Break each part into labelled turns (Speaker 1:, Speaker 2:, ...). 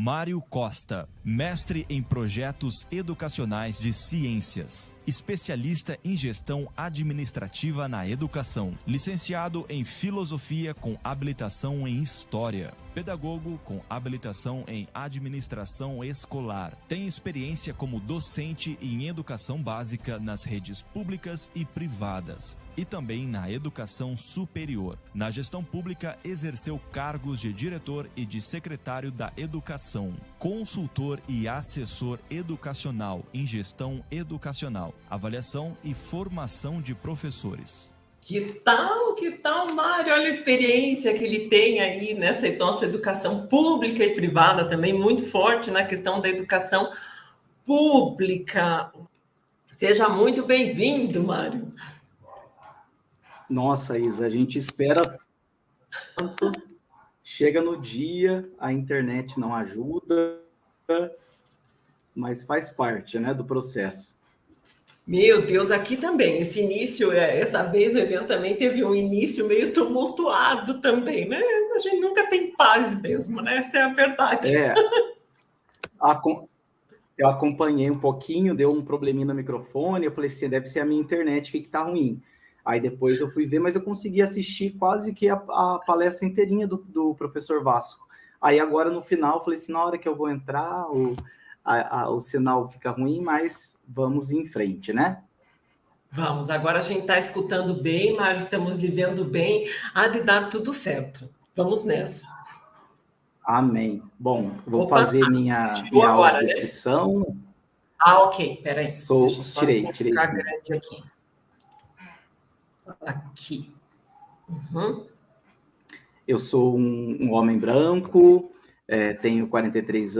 Speaker 1: Mário Costa, mestre em projetos educacionais de ciências, especialista em gestão administrativa na educação, licenciado em filosofia com habilitação em história, pedagogo com habilitação em administração escolar. Tem experiência como docente em educação básica nas redes públicas e privadas e também na educação superior. Na gestão pública, exerceu cargos de diretor e de secretário da Educação, consultor e assessor educacional em gestão educacional, avaliação e formação de professores.
Speaker 2: Que tal, Mário? Olha a experiência que ele tem aí nessa nossa educação pública e privada também, muito forte na questão da educação pública. Seja muito bem-vindo, Mário.
Speaker 3: Nossa, Isa, a gente espera tanto, chega no dia, a internet não ajuda, mas faz parte, né, do processo.
Speaker 2: Meu Deus, aqui também, esse início, essa vez o evento também teve um início meio tumultuado também, né? A gente nunca tem paz mesmo, né? Essa é a verdade.
Speaker 3: Eu acompanhei um pouquinho, deu um probleminha no microfone, eu falei assim, deve ser a minha internet que tá ruim. Aí depois eu fui ver, mas eu consegui assistir quase que a palestra inteirinha do professor Vasco. Aí agora no final, eu falei assim, na hora que eu vou entrar, o sinal fica ruim, mas vamos em frente, né?
Speaker 2: Vamos, agora a gente está escutando bem, mas estamos vivendo bem, há de dar tudo certo. Vamos nessa.
Speaker 3: Amém. Bom, vou fazer minha
Speaker 2: agora,
Speaker 3: audiodescrição.
Speaker 2: Né? Ah, ok, peraí.
Speaker 3: Deixa eu só ficar
Speaker 2: grande aqui. Aqui. Uhum.
Speaker 3: Eu sou um homem branco, tenho 43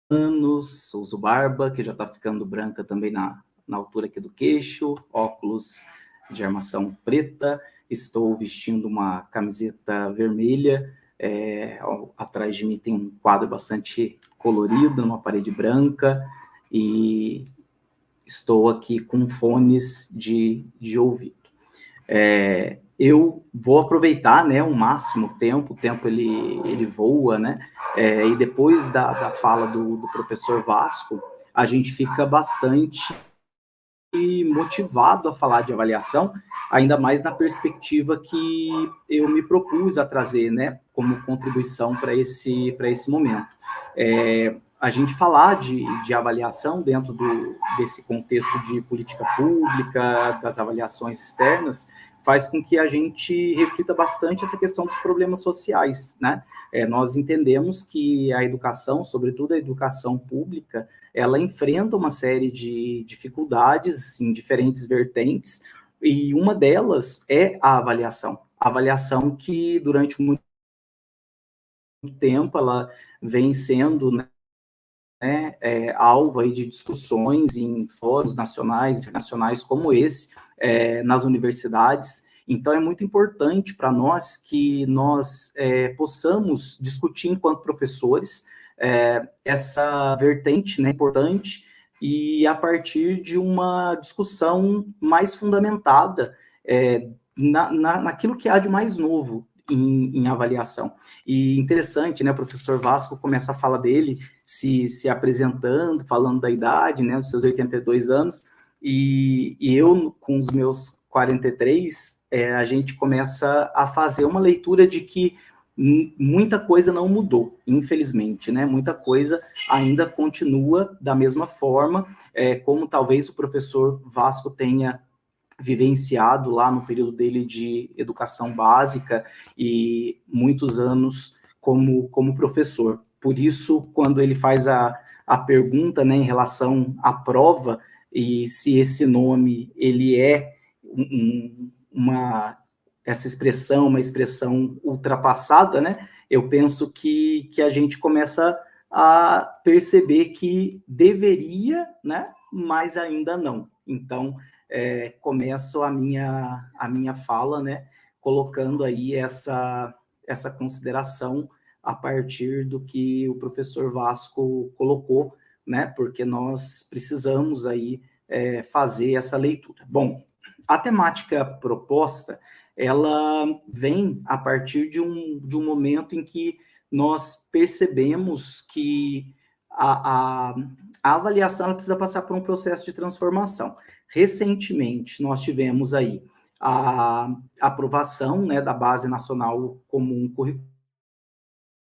Speaker 3: anos, uso barba, que já está ficando branca também na altura aqui do queixo, óculos de armação preta, estou vestindo uma camiseta vermelha, atrás de mim tem um quadro bastante colorido, numa parede branca, e estou aqui com fones de ouvido. Eu vou aproveitar, né, o máximo tempo, o tempo ele voa, né, e depois da fala do professor Vasco, a gente fica bastante motivado a falar de avaliação, ainda mais na perspectiva que eu me propus a trazer, né, como contribuição para esse momento. A gente falar de avaliação dentro desse contexto de política pública, das avaliações externas, faz com que a gente reflita bastante essa questão dos problemas sociais, né? Nós entendemos que a educação, sobretudo a educação pública, ela enfrenta uma série de dificuldades em diferentes vertentes, e uma delas é a avaliação. A avaliação que, durante muito tempo, ela vem sendo, né, alvo aí de discussões em fóruns nacionais, internacionais como esse, nas universidades. Então, é muito importante para nós que nós possamos discutir enquanto professores essa vertente, né, importante, e a partir de uma discussão mais fundamentada naquilo que há de mais novo em avaliação. E interessante, né, o professor Vasco começa a fala dele se apresentando, falando da idade, né, dos seus 82 anos, e eu, com os meus 43, a gente começa a fazer uma leitura de que muita coisa não mudou, infelizmente, né, muita coisa ainda continua da mesma forma, como talvez o professor Vasco tenha vivenciado lá no período dele de educação básica e muitos anos como professor. Por isso, quando ele faz a pergunta, né, em relação à prova, e se esse nome ele é essa expressão, uma expressão ultrapassada, né, eu penso que a gente começa a perceber que deveria, né, mas ainda não. Então, começo a minha fala, né, colocando aí essa consideração a partir do que o professor Vasco colocou, né, porque nós precisamos aí fazer essa leitura. Bom, a temática proposta, ela vem a partir de um momento em que nós percebemos que a avaliação ela precisa passar por um processo de transformação. Recentemente, nós tivemos aí a aprovação, né, da Base Nacional Comum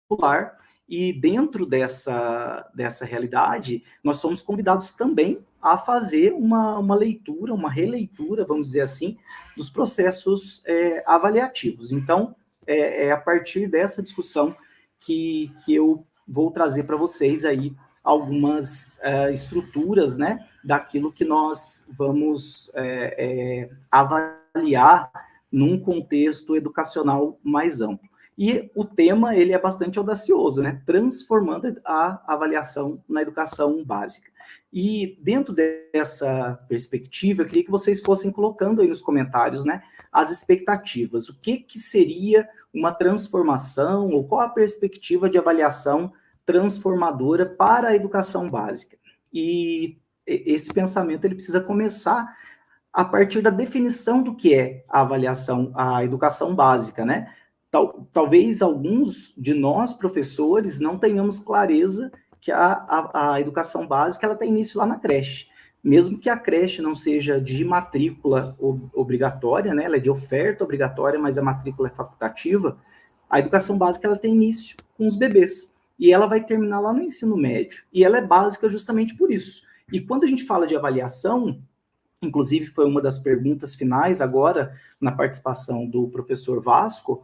Speaker 3: Curricular, e dentro dessa realidade, nós somos convidados também a fazer uma leitura, uma releitura, vamos dizer assim, dos processos avaliativos. Então, é a partir dessa discussão que eu vou trazer para vocês aí algumas estruturas, né, daquilo que nós vamos avaliar num contexto educacional mais amplo. E o tema, ele é bastante audacioso, né, transformando a avaliação na educação básica. E dentro dessa perspectiva, eu queria que vocês fossem colocando aí nos comentários, né, as expectativas. O que seria uma transformação, ou qual a perspectiva de avaliação transformadora para a educação básica? E esse pensamento ele precisa começar a partir da definição do que é a avaliação, a educação básica, né? Talvez alguns de nós, professores, não tenhamos clareza que a educação básica ela tem início lá na creche. Mesmo que a creche não seja de matrícula obrigatória, né? Ela é de oferta obrigatória, mas a matrícula é facultativa, a educação básica ela tem início com os bebês. E ela vai terminar lá no ensino médio. E ela é básica justamente por isso. E quando a gente fala de avaliação, inclusive foi uma das perguntas finais agora, na participação do professor Vasco,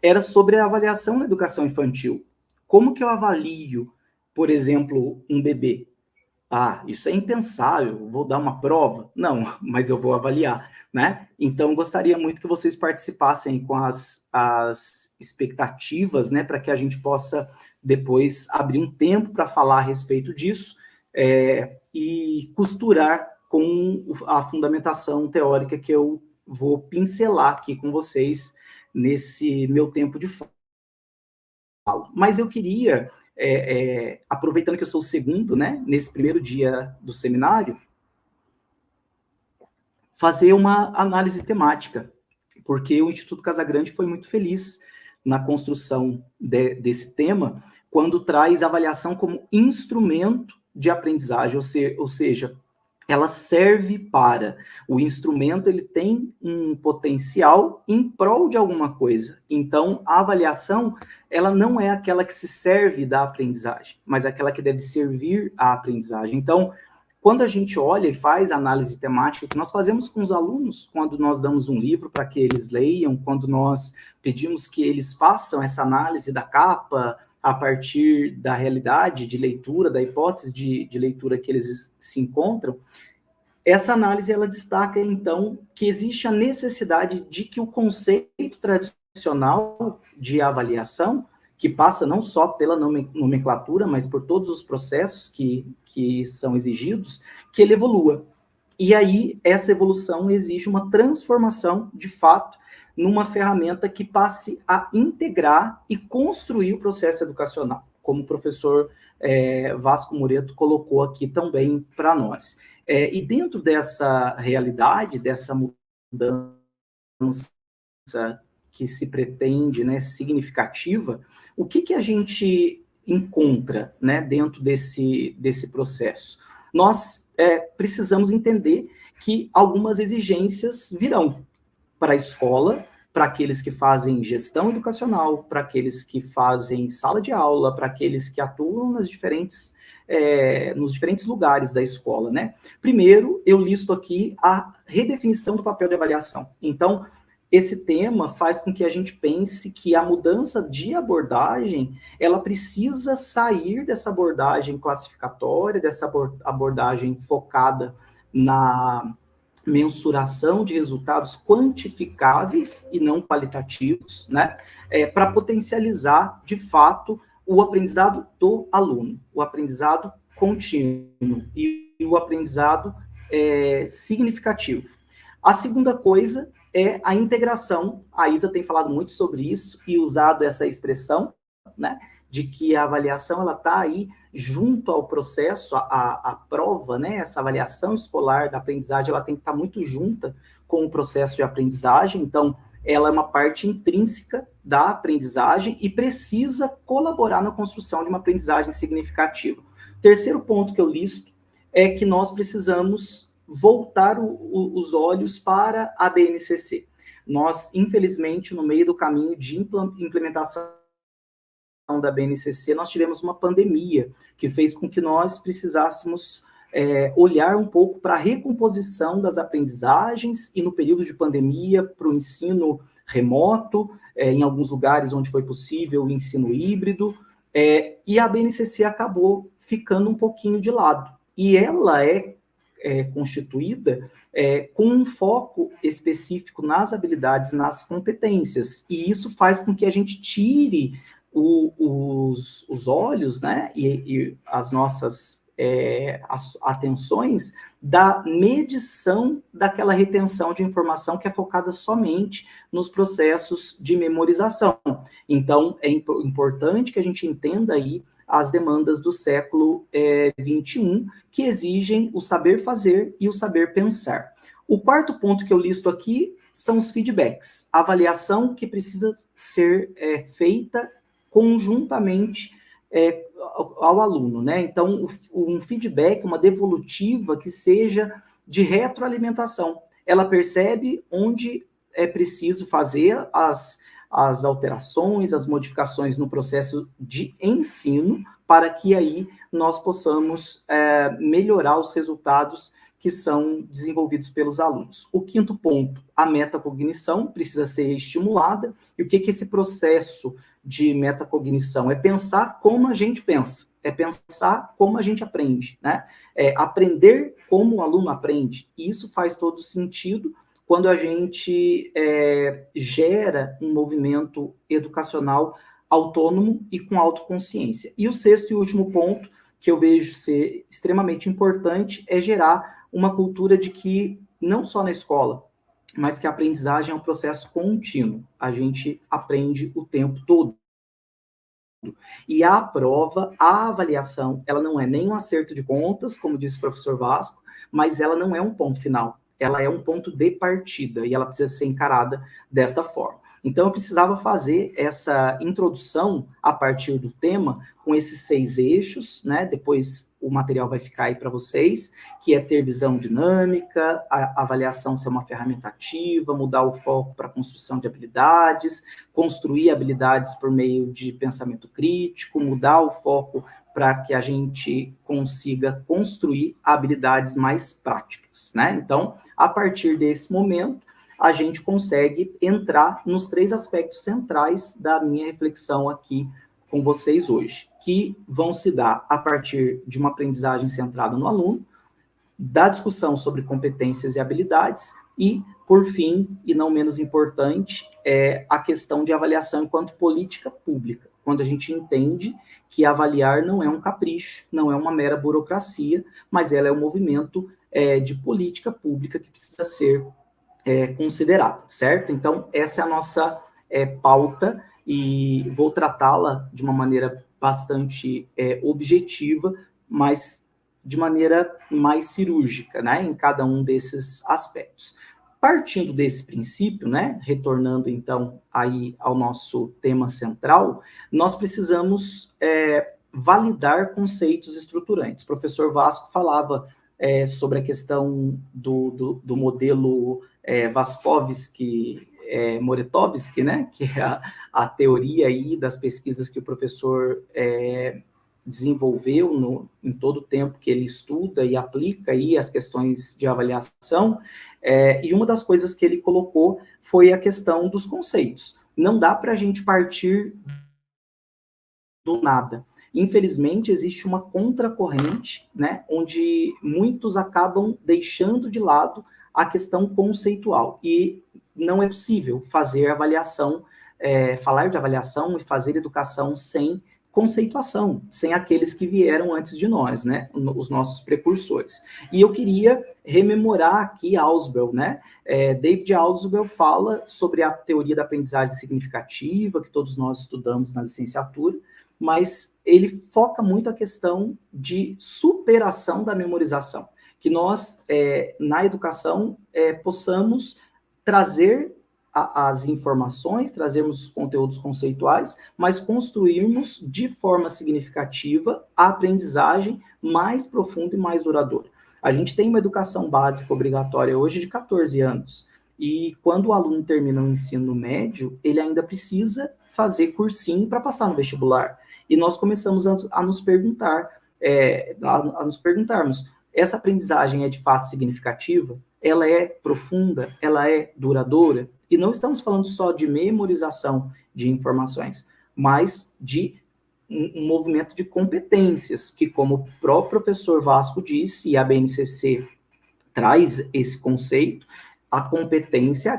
Speaker 3: era sobre a avaliação na educação infantil. Como que eu avalio, por exemplo, um bebê? Isso é impensável, vou dar uma prova? Não, mas eu vou avaliar, né? Então, gostaria muito que vocês participassem com as expectativas, né, para que a gente possa depois abrir um tempo para falar a respeito disso e costurar com a fundamentação teórica que eu vou pincelar aqui com vocês nesse meu tempo de fala. Mas eu queria, aproveitando que eu sou o segundo, né, nesse primeiro dia do seminário, fazer uma análise temática, porque o Instituto Casagrande foi muito feliz na construção desse tema, quando traz a avaliação como instrumento de aprendizagem, ou seja, ela serve para, o instrumento ele tem um potencial em prol de alguma coisa. Então, a avaliação, ela não é aquela que se serve da aprendizagem, mas aquela que deve servir à aprendizagem. Então, quando a gente olha e faz análise temática, que nós fazemos com os alunos, quando nós damos um livro para que eles leiam, quando nós pedimos que eles façam essa análise da capa, a partir da realidade de leitura, da hipótese de leitura que eles se encontram, essa análise, ela destaca, então, que existe a necessidade de que o conceito tradicional de avaliação, que passa não só pela nomenclatura, mas por todos os processos que são exigidos, que ele evolua. E aí, essa evolução exige uma transformação, de fato, numa ferramenta que passe a integrar e construir o processo educacional, como o professor Vasco Moreto colocou aqui também para nós. E dentro dessa realidade, dessa mudança que se pretende, né, significativa, o que a gente encontra, né, dentro desse processo? Nós precisamos entender que algumas exigências virão para a escola, para aqueles que fazem gestão educacional, para aqueles que fazem sala de aula, para aqueles que atuam nos diferentes lugares da escola, né? Primeiro, eu listo aqui a redefinição do papel de avaliação. Então, esse tema faz com que a gente pense que a mudança de abordagem, ela precisa sair dessa abordagem classificatória, dessa abordagem focada na mensuração de resultados quantificáveis e não qualitativos, né, para potencializar, de fato, o aprendizado do aluno, o aprendizado contínuo e o aprendizado significativo. A segunda coisa é a integração. A Isa tem falado muito sobre isso e usado essa expressão, né, de que a avaliação ela está aí junto ao processo, a prova, né, essa avaliação escolar da aprendizagem, ela tem que estar muito junta com o processo de aprendizagem. Então, ela é uma parte intrínseca da aprendizagem e precisa colaborar na construção de uma aprendizagem significativa. Terceiro ponto que eu listo é que nós precisamos voltar os olhos para a BNCC. Nós, infelizmente, no meio do caminho de implementação da BNCC, nós tivemos uma pandemia que fez com que nós precisássemos olhar um pouco para a recomposição das aprendizagens e, no período de pandemia, para o ensino remoto, em alguns lugares onde foi possível, o ensino híbrido, e a BNCC acabou ficando um pouquinho de lado. E ela é constituída com um foco específico nas habilidades, nas competências, e isso faz com que a gente tire os olhos, né, e as nossas as atenções da medição daquela retenção de informação que é focada somente nos processos de memorização. Então, é importante que a gente entenda aí as demandas do século XXI, que exigem o saber fazer e o saber pensar. O quarto ponto que eu listo aqui são os feedbacks, a avaliação que precisa ser feita conjuntamente ao aluno, né? Então, um feedback, uma devolutiva que seja de retroalimentação. Ela percebe onde é preciso fazer as alterações, as modificações no processo de ensino, para que aí nós possamos melhorar os resultados que são desenvolvidos pelos alunos. O quinto ponto, a metacognição precisa ser estimulada. E o que é esse processo de metacognição? É pensar como a gente pensa, é pensar como a gente aprende, né? Aprender como o aluno aprende. E isso faz todo sentido quando a gente gera um movimento educacional autônomo e com autoconsciência. E o sexto e último ponto, que eu vejo ser extremamente importante, é gerar uma cultura de que, não só na escola, mas que a aprendizagem é um processo contínuo. A gente aprende o tempo todo. E a prova, a avaliação, ela não é nem um acerto de contas, como disse o professor Vasco, mas ela não é um ponto final. Ela é um ponto de partida e ela precisa ser encarada desta forma. Então, eu precisava fazer essa introdução a partir do tema com esses 6 eixos, né? Depois o material vai ficar aí para vocês, que é ter visão dinâmica, a avaliação ser uma ferramenta ativa, mudar o foco para a construção de habilidades, construir habilidades por meio de pensamento crítico, mudar o foco para que a gente consiga construir habilidades mais práticas, né? Então, a partir desse momento, a gente consegue entrar nos 3 aspectos centrais da minha reflexão aqui com vocês hoje, que vão se dar a partir de uma aprendizagem centrada no aluno, da discussão sobre competências e habilidades, e, por fim, e não menos importante, a questão de avaliação enquanto política pública, quando a gente entende que avaliar não é um capricho, não é uma mera burocracia, mas ela é um movimento de política pública que precisa ser considerada, certo? Então, essa é a nossa pauta e vou tratá-la de uma maneira bastante objetiva, mas de maneira mais cirúrgica, né, em cada um desses aspectos. Partindo desse princípio, né, retornando então aí ao nosso tema central, nós precisamos validar conceitos estruturantes. O professor Vasco falava sobre a questão do modelo Vaskovsky, Moretovsky, né, que é a teoria aí das pesquisas que o professor desenvolveu em todo o tempo que ele estuda e aplica aí as questões de avaliação, e uma das coisas que ele colocou foi a questão dos conceitos. Não dá para a gente partir do nada. Infelizmente, existe uma contracorrente, né, onde muitos acabam deixando de lado a questão conceitual, e não é possível fazer avaliação, falar de avaliação e fazer educação sem conceituação, sem aqueles que vieram antes de nós, né, os nossos precursores. E eu queria rememorar aqui Ausubel, né, David Ausubel fala sobre a teoria da aprendizagem significativa, que todos nós estudamos na licenciatura, mas ele foca muito a questão de superação da memorização, que nós, na educação, possamos trazer as informações, trazermos os conteúdos conceituais, mas construirmos de forma significativa a aprendizagem mais profunda e mais duradoura. A gente tem uma educação básica obrigatória hoje de 14 anos, e quando o aluno termina o ensino médio, ele ainda precisa fazer cursinho para passar no vestibular. E nós começamos a nos perguntar, a nos perguntarmos, essa aprendizagem é de fato significativa? Ela é profunda? Ela é duradoura? E não estamos falando só de memorização de informações, mas de um movimento de competências, que, como o próprio professor Vasco disse, e a BNCC traz esse conceito, a competência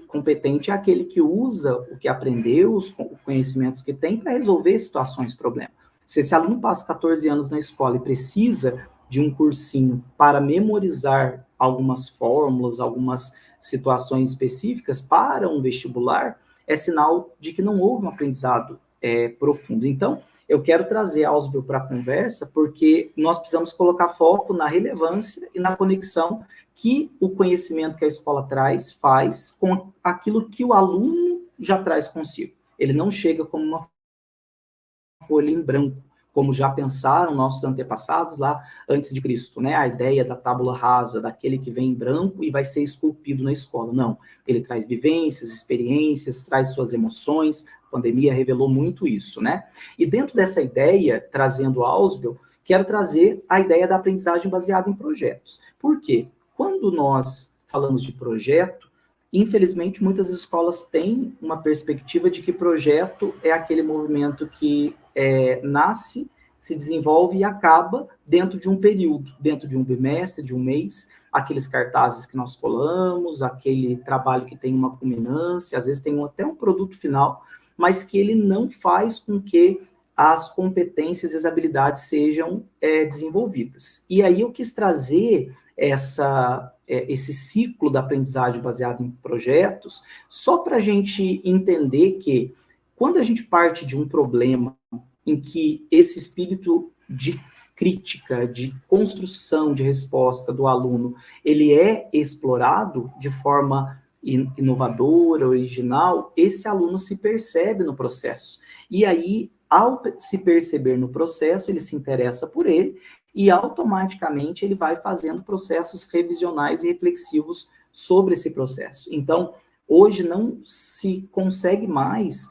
Speaker 3: competente é aquele que usa o que aprendeu, os conhecimentos que tem para resolver situações, problemas. Se esse aluno passa 14 anos na escola e precisa de um cursinho para memorizar algumas fórmulas, algumas situações específicas para um vestibular, é sinal de que não houve um aprendizado profundo. Então, eu quero trazer Ausubel para a conversa, porque nós precisamos colocar foco na relevância e na conexão que o conhecimento que a escola traz faz com aquilo que o aluno já traz consigo. Ele não chega como uma folha em branco, como já pensaram nossos antepassados lá antes de Cristo, né? A ideia da tábula rasa, daquele que vem em branco e vai ser esculpido na escola. Não, ele traz vivências, experiências, traz suas emoções. A pandemia revelou muito isso, né? E dentro dessa ideia, trazendo Ausubel, quero trazer a ideia da aprendizagem baseada em projetos. Por quê? Quando nós falamos de projeto, infelizmente, muitas escolas têm uma perspectiva de que projeto é aquele movimento que nasce, se desenvolve e acaba dentro de um período, dentro de um bimestre, de um mês, aqueles cartazes que nós colamos, aquele trabalho que tem uma culminância, às vezes tem até um produto final, mas que ele não faz com que as competências e as habilidades sejam desenvolvidas. E aí eu quis trazer esse ciclo da aprendizagem baseado em projetos, só para a gente entender que, quando a gente parte de um problema em que esse espírito de crítica, de construção de resposta do aluno, ele é explorado de forma inovadora, original, esse aluno se percebe no processo. E aí, ao se perceber no processo, ele se interessa por ele, e automaticamente ele vai fazendo processos revisionais e reflexivos sobre esse processo. Então, hoje não se consegue mais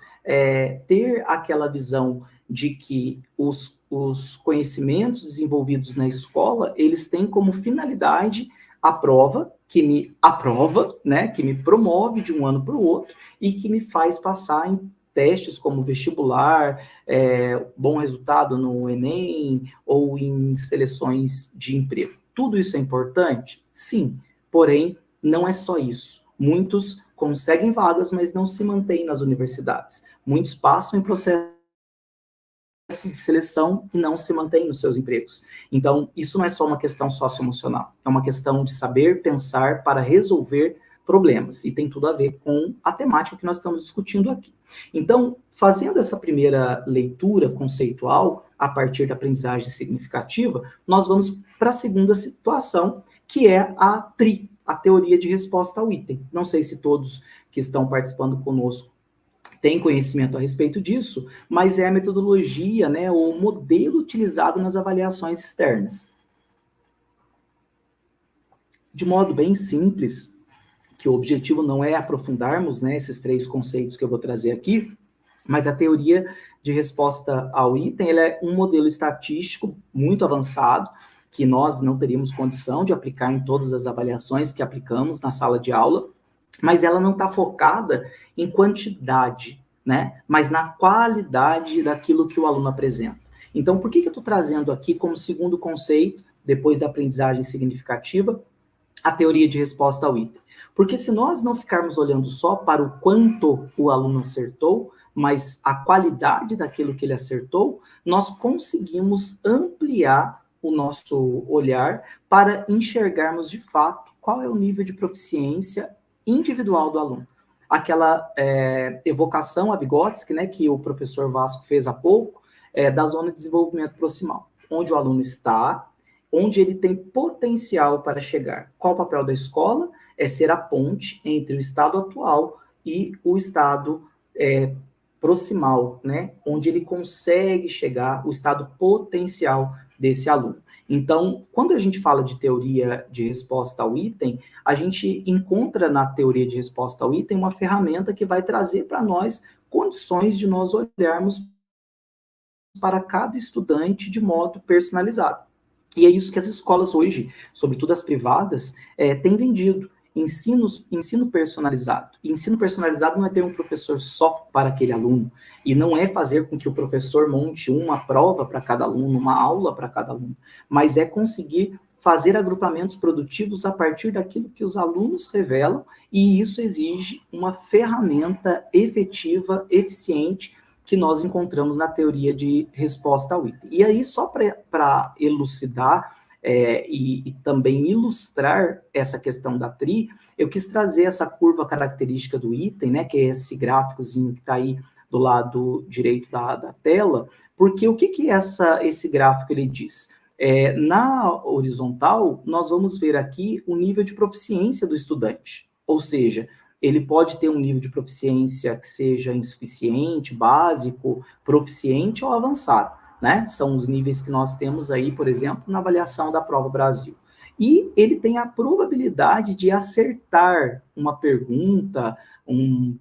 Speaker 3: ter aquela visão de que os conhecimentos desenvolvidos na escola, eles têm como finalidade a prova, que me aprova, né, que me promove de um ano para o outro e que me faz passar em testes como vestibular, bom resultado no Enem ou em seleções de emprego. Tudo isso é importante? Sim, porém, não é só isso. Muitos conseguem vagas, mas não se mantêm nas universidades. Muitos passam em processo de seleção e não se mantêm nos seus empregos. Então, isso não é só uma questão socioemocional, é uma questão de saber pensar para resolver problemas, e tem tudo a ver com a temática que nós estamos discutindo aqui. Então, fazendo essa primeira leitura conceitual, a partir da aprendizagem significativa, nós vamos para a segunda situação, que é a TRI, a teoria de resposta ao item. Não sei se todos que estão participando conosco têm conhecimento a respeito disso, mas é a metodologia, né, o modelo utilizado nas avaliações externas. De modo bem simples, que o objetivo não é aprofundarmos, né, esses três conceitos que eu vou trazer aqui, mas a teoria de resposta ao item, ela é um modelo estatístico muito avançado, que nós não teríamos condição de aplicar em todas as avaliações que aplicamos na sala de aula, mas ela não está focada em quantidade, né, mas na qualidade daquilo que o aluno apresenta. Então, por que eu estou trazendo aqui como segundo conceito, depois da aprendizagem significativa, a teoria de resposta ao item? Porque se nós não ficarmos olhando só para o quanto o aluno acertou, mas a qualidade daquilo que ele acertou, nós conseguimos ampliar o nosso olhar para enxergarmos de fato qual é o nível de proficiência individual do aluno. Aquela evocação a Vygotsky, né, que o professor Vasco fez há pouco, da zona de desenvolvimento proximal, onde o aluno está, onde ele tem potencial para chegar. Qual o papel da escola? É ser a ponte entre o estado atual e o estado proximal, né, onde ele consegue chegar, o estado potencial desse aluno. Então, quando a gente fala de teoria de resposta ao item, a gente encontra na teoria de resposta ao item uma ferramenta que vai trazer para nós condições de nós olharmos para cada estudante de modo personalizado. E é isso que as escolas hoje, sobretudo as privadas, têm vendido. Ensino personalizado. E ensino personalizado não é ter um professor só para aquele aluno, e não é fazer com que o professor monte uma prova para cada aluno, uma aula para cada aluno, mas é conseguir fazer agrupamentos produtivos a partir daquilo que os alunos revelam, e isso exige uma ferramenta efetiva, eficiente, que nós encontramos na teoria de resposta ao item. E aí, só para elucidar e também ilustrar essa questão da TRI, eu quis trazer essa curva característica do item, né, que é esse gráficozinho que está aí do lado direito da tela, porque o que esse gráfico ele diz? Na horizontal, nós vamos ver aqui o nível de proficiência do estudante, ou seja, ele pode ter um nível de proficiência que seja insuficiente, básico, proficiente ou avançado, né? São os níveis que nós temos aí, por exemplo, na avaliação da Prova Brasil. E ele tem a probabilidade de acertar uma pergunta, um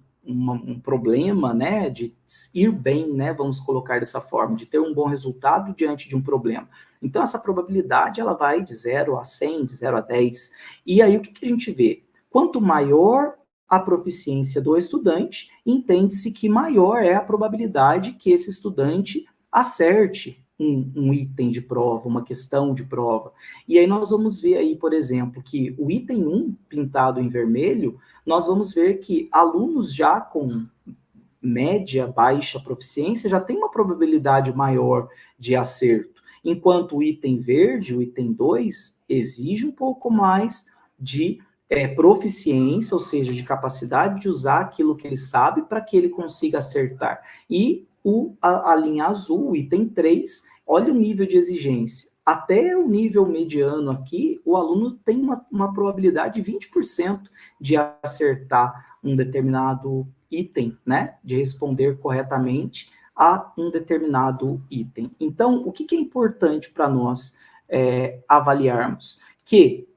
Speaker 3: problema, né? De ir bem, né? Vamos colocar dessa forma, de ter um bom resultado diante de um problema. Então, essa probabilidade, ela vai de 0 a 100, de 0 a 10. E aí, o que a gente vê? Quanto maior a proficiência do estudante, entende-se que maior é a probabilidade que esse estudante acerte um item de prova, uma questão de prova. E aí nós vamos ver aí, por exemplo, que o item 1, pintado em vermelho, nós vamos ver que alunos já com média, baixa proficiência, já tem uma probabilidade maior de acerto, enquanto o item verde, o item 2, exige um pouco mais de proficiência, ou seja, de capacidade de usar aquilo que ele sabe para que ele consiga acertar. E a linha azul, o item 3, olha o nível de exigência. Até o nível mediano aqui, o aluno tem uma probabilidade de 20% de acertar um determinado item, né? De responder corretamente a um determinado item. Então, o que é importante para nós avaliarmos? Que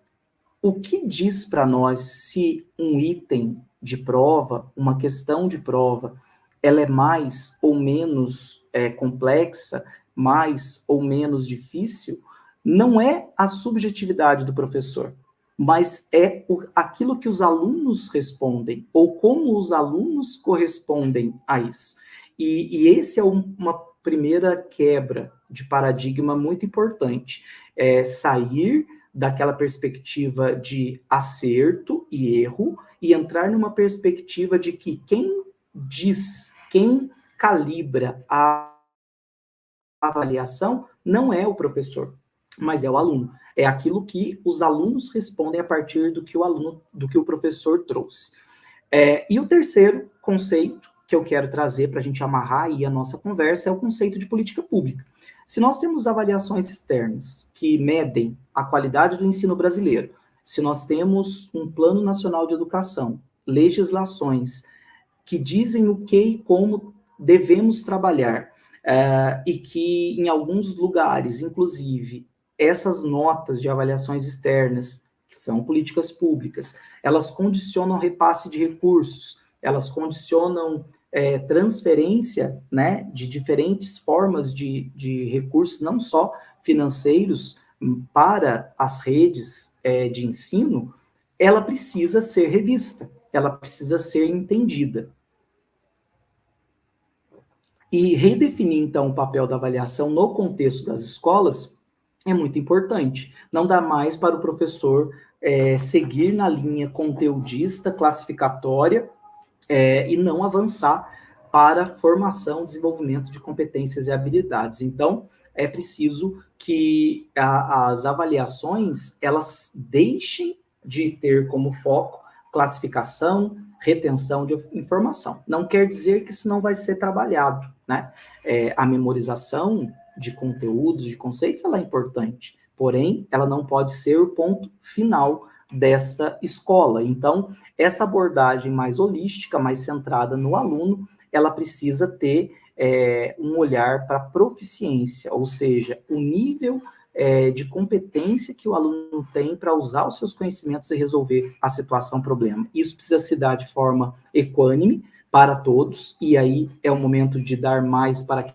Speaker 3: o que diz para nós se um item de prova, uma questão de prova, ela é mais ou menos complexa, mais ou menos difícil, não é a subjetividade do professor, mas é aquilo que os alunos respondem, ou como os alunos correspondem a isso. E esse é uma primeira quebra de paradigma muito importante, sair daquela perspectiva de acerto e erro e entrar numa perspectiva de que quem calibra a avaliação não é o professor, mas é o aluno. É aquilo que os alunos respondem a partir do que o professor trouxe. E o terceiro conceito que eu quero trazer para a gente amarrar aí a nossa conversa é o conceito de política pública. Se nós temos avaliações externas que medem a qualidade do ensino brasileiro, se nós temos um Plano Nacional de Educação, legislações que dizem o que e como devemos trabalhar, e que em alguns lugares, inclusive, essas notas de avaliações externas, que são políticas públicas, elas condicionam repasse de recursos, elas condicionam transferência, né, de diferentes formas de recursos, não só financeiros, para as redes de ensino, ela precisa ser revista, ela precisa ser entendida. E redefinir, então, o papel da avaliação no contexto das escolas é muito importante. Não dá mais para o professor seguir na linha conteudista, classificatória, e não avançar para formação, desenvolvimento de competências e habilidades. Então, é preciso que as avaliações, elas deixem de ter como foco classificação, retenção de informação. Não quer dizer que isso não vai ser trabalhado, né? A memorização de conteúdos, de conceitos, ela é importante, porém, ela não pode ser o ponto final desta escola. Então, essa abordagem mais holística, mais centrada no aluno, ela precisa ter um olhar para a proficiência, ou seja, o nível de competência que o aluno tem para usar os seus conhecimentos e resolver a situação, problema. Isso precisa se dar de forma equânime para todos, e aí é o momento de dar mais para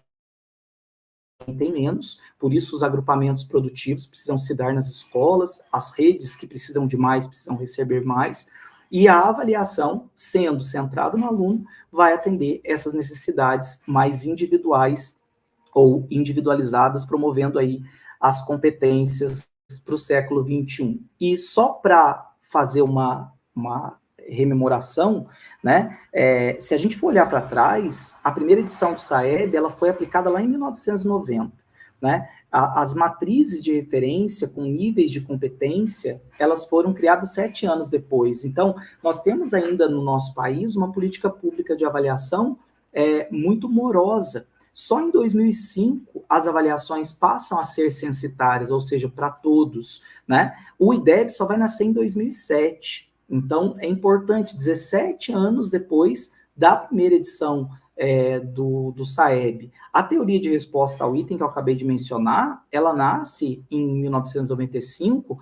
Speaker 3: quem tem menos, por isso os agrupamentos produtivos precisam se dar nas escolas, as redes que precisam de mais precisam receber mais, e a avaliação, sendo centrada no aluno, vai atender essas necessidades mais individuais ou individualizadas, promovendo aí as competências para o século XXI. E só para fazer uma rememoração, né, se a gente for olhar para trás, a primeira edição do SAEB, ela foi aplicada lá em 1990, né? As matrizes de referência com níveis de competência, elas foram criadas 7 anos depois. Então, nós temos ainda no nosso país uma política pública de avaliação muito morosa. Só em 2005 as avaliações passam a ser censitárias, ou seja, para todos, né? O IDEB só vai nascer em 2007. Então, é importante, 17 anos depois da primeira edição do SAEB. A teoria de resposta ao item que eu acabei de mencionar, ela nasce em 1995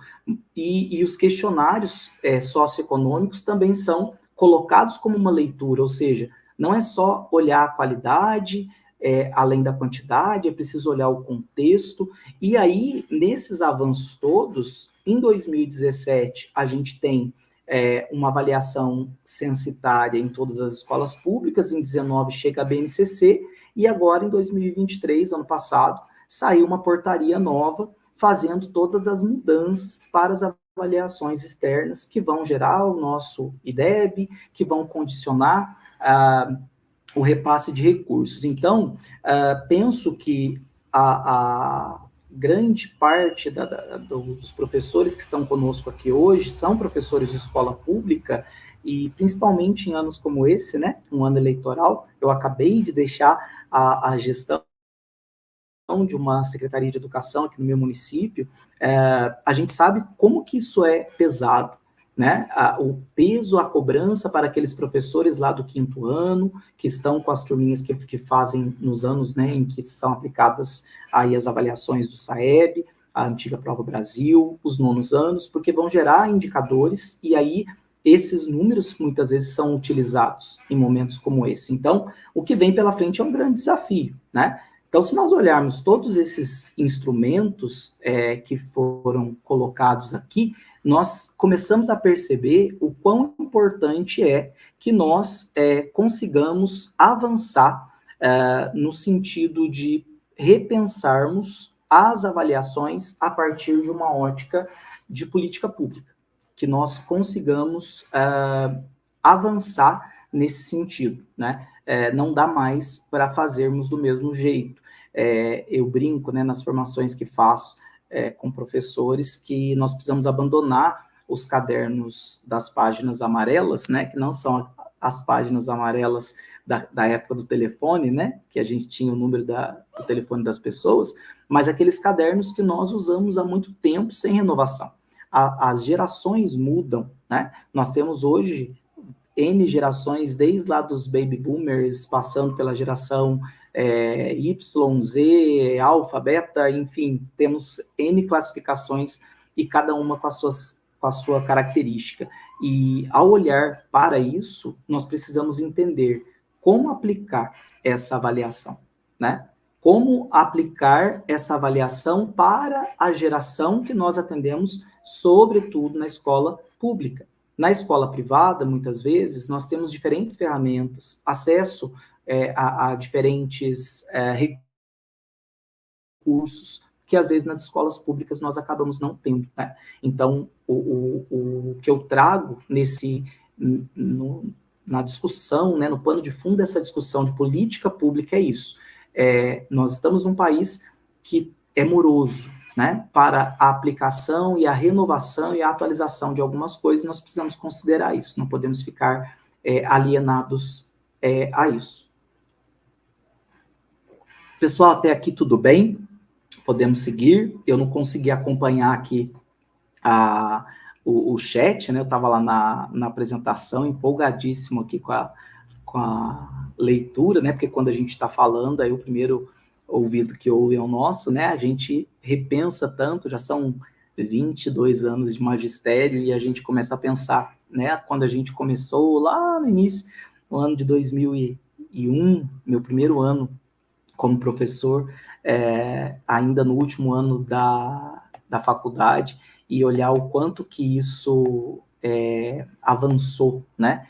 Speaker 3: e os questionários socioeconômicos também são colocados como uma leitura, ou seja, não é só olhar a qualidade, além da quantidade, é preciso olhar o contexto, e aí, nesses avanços todos, em 2017, a gente tem uma avaliação censitária em todas as escolas públicas, em 2019 chega a BNCC, e agora, em 2023, ano passado, saiu uma portaria nova, fazendo todas as mudanças para as avaliações externas, que vão gerar o nosso IDEB, que vão condicionar o repasse de recursos. Então, penso que a grande parte dos professores que estão conosco aqui hoje são professores de escola pública, e principalmente em anos como esse, né, um ano eleitoral, eu acabei de deixar a gestão de uma secretaria de educação aqui no meu município, a gente sabe como que isso é pesado, né? O peso, a cobrança para aqueles professores lá do 5º ano, que estão com as turminhas que fazem nos anos, né, em que são aplicadas aí as avaliações do SAEB, a antiga Prova Brasil, os 9º anos, porque vão gerar indicadores, e aí esses números muitas vezes são utilizados em momentos como esse. Então, o que vem pela frente é um grande desafio, né? Então, se nós olharmos todos esses instrumentos que foram colocados aqui, nós começamos a perceber o quão importante é que nós consigamos avançar no sentido de repensarmos as avaliações a partir de uma ótica de política pública, que nós consigamos avançar nesse sentido, né? Não dá mais para fazermos do mesmo jeito. Eu brinco, né, nas formações que faço com professores, que nós precisamos abandonar os cadernos das páginas amarelas, né, que não são as páginas amarelas da época do telefone, né, que a gente tinha o número do telefone das pessoas, mas aqueles cadernos que nós usamos há muito tempo sem renovação. As gerações mudam, né? Nós temos hoje N gerações, desde lá dos baby boomers, passando pela geração Y, Z, alfa, beta, enfim, temos N classificações e cada uma com a sua característica. E ao olhar para isso, nós precisamos entender como aplicar essa avaliação, né? Como aplicar essa avaliação para a geração que nós atendemos, sobretudo na escola pública. Na escola privada, muitas vezes, nós temos diferentes ferramentas, acesso a diferentes recursos, que às vezes nas escolas públicas nós acabamos não tendo, né? Então, o que eu trago na discussão, né, no pano de fundo dessa discussão de política pública é isso. Nós estamos num país que é moroso, né, para a aplicação e a renovação e a atualização de algumas coisas, nós precisamos considerar isso, não podemos ficar alienados a isso. Pessoal, até aqui tudo bem? Podemos seguir? Eu não consegui acompanhar aqui o chat, né? Eu estava lá na apresentação, empolgadíssimo aqui com a leitura, né? Porque quando a gente está falando, aí o primeiro ouvido que ouve é o nosso, né? A gente repensa tanto, já são 22 anos de magistério e a gente começa a pensar, né? Quando a gente começou lá no início, no ano de 2001, meu primeiro ano como professor, ainda no último ano da faculdade, e olhar o quanto que isso avançou, né?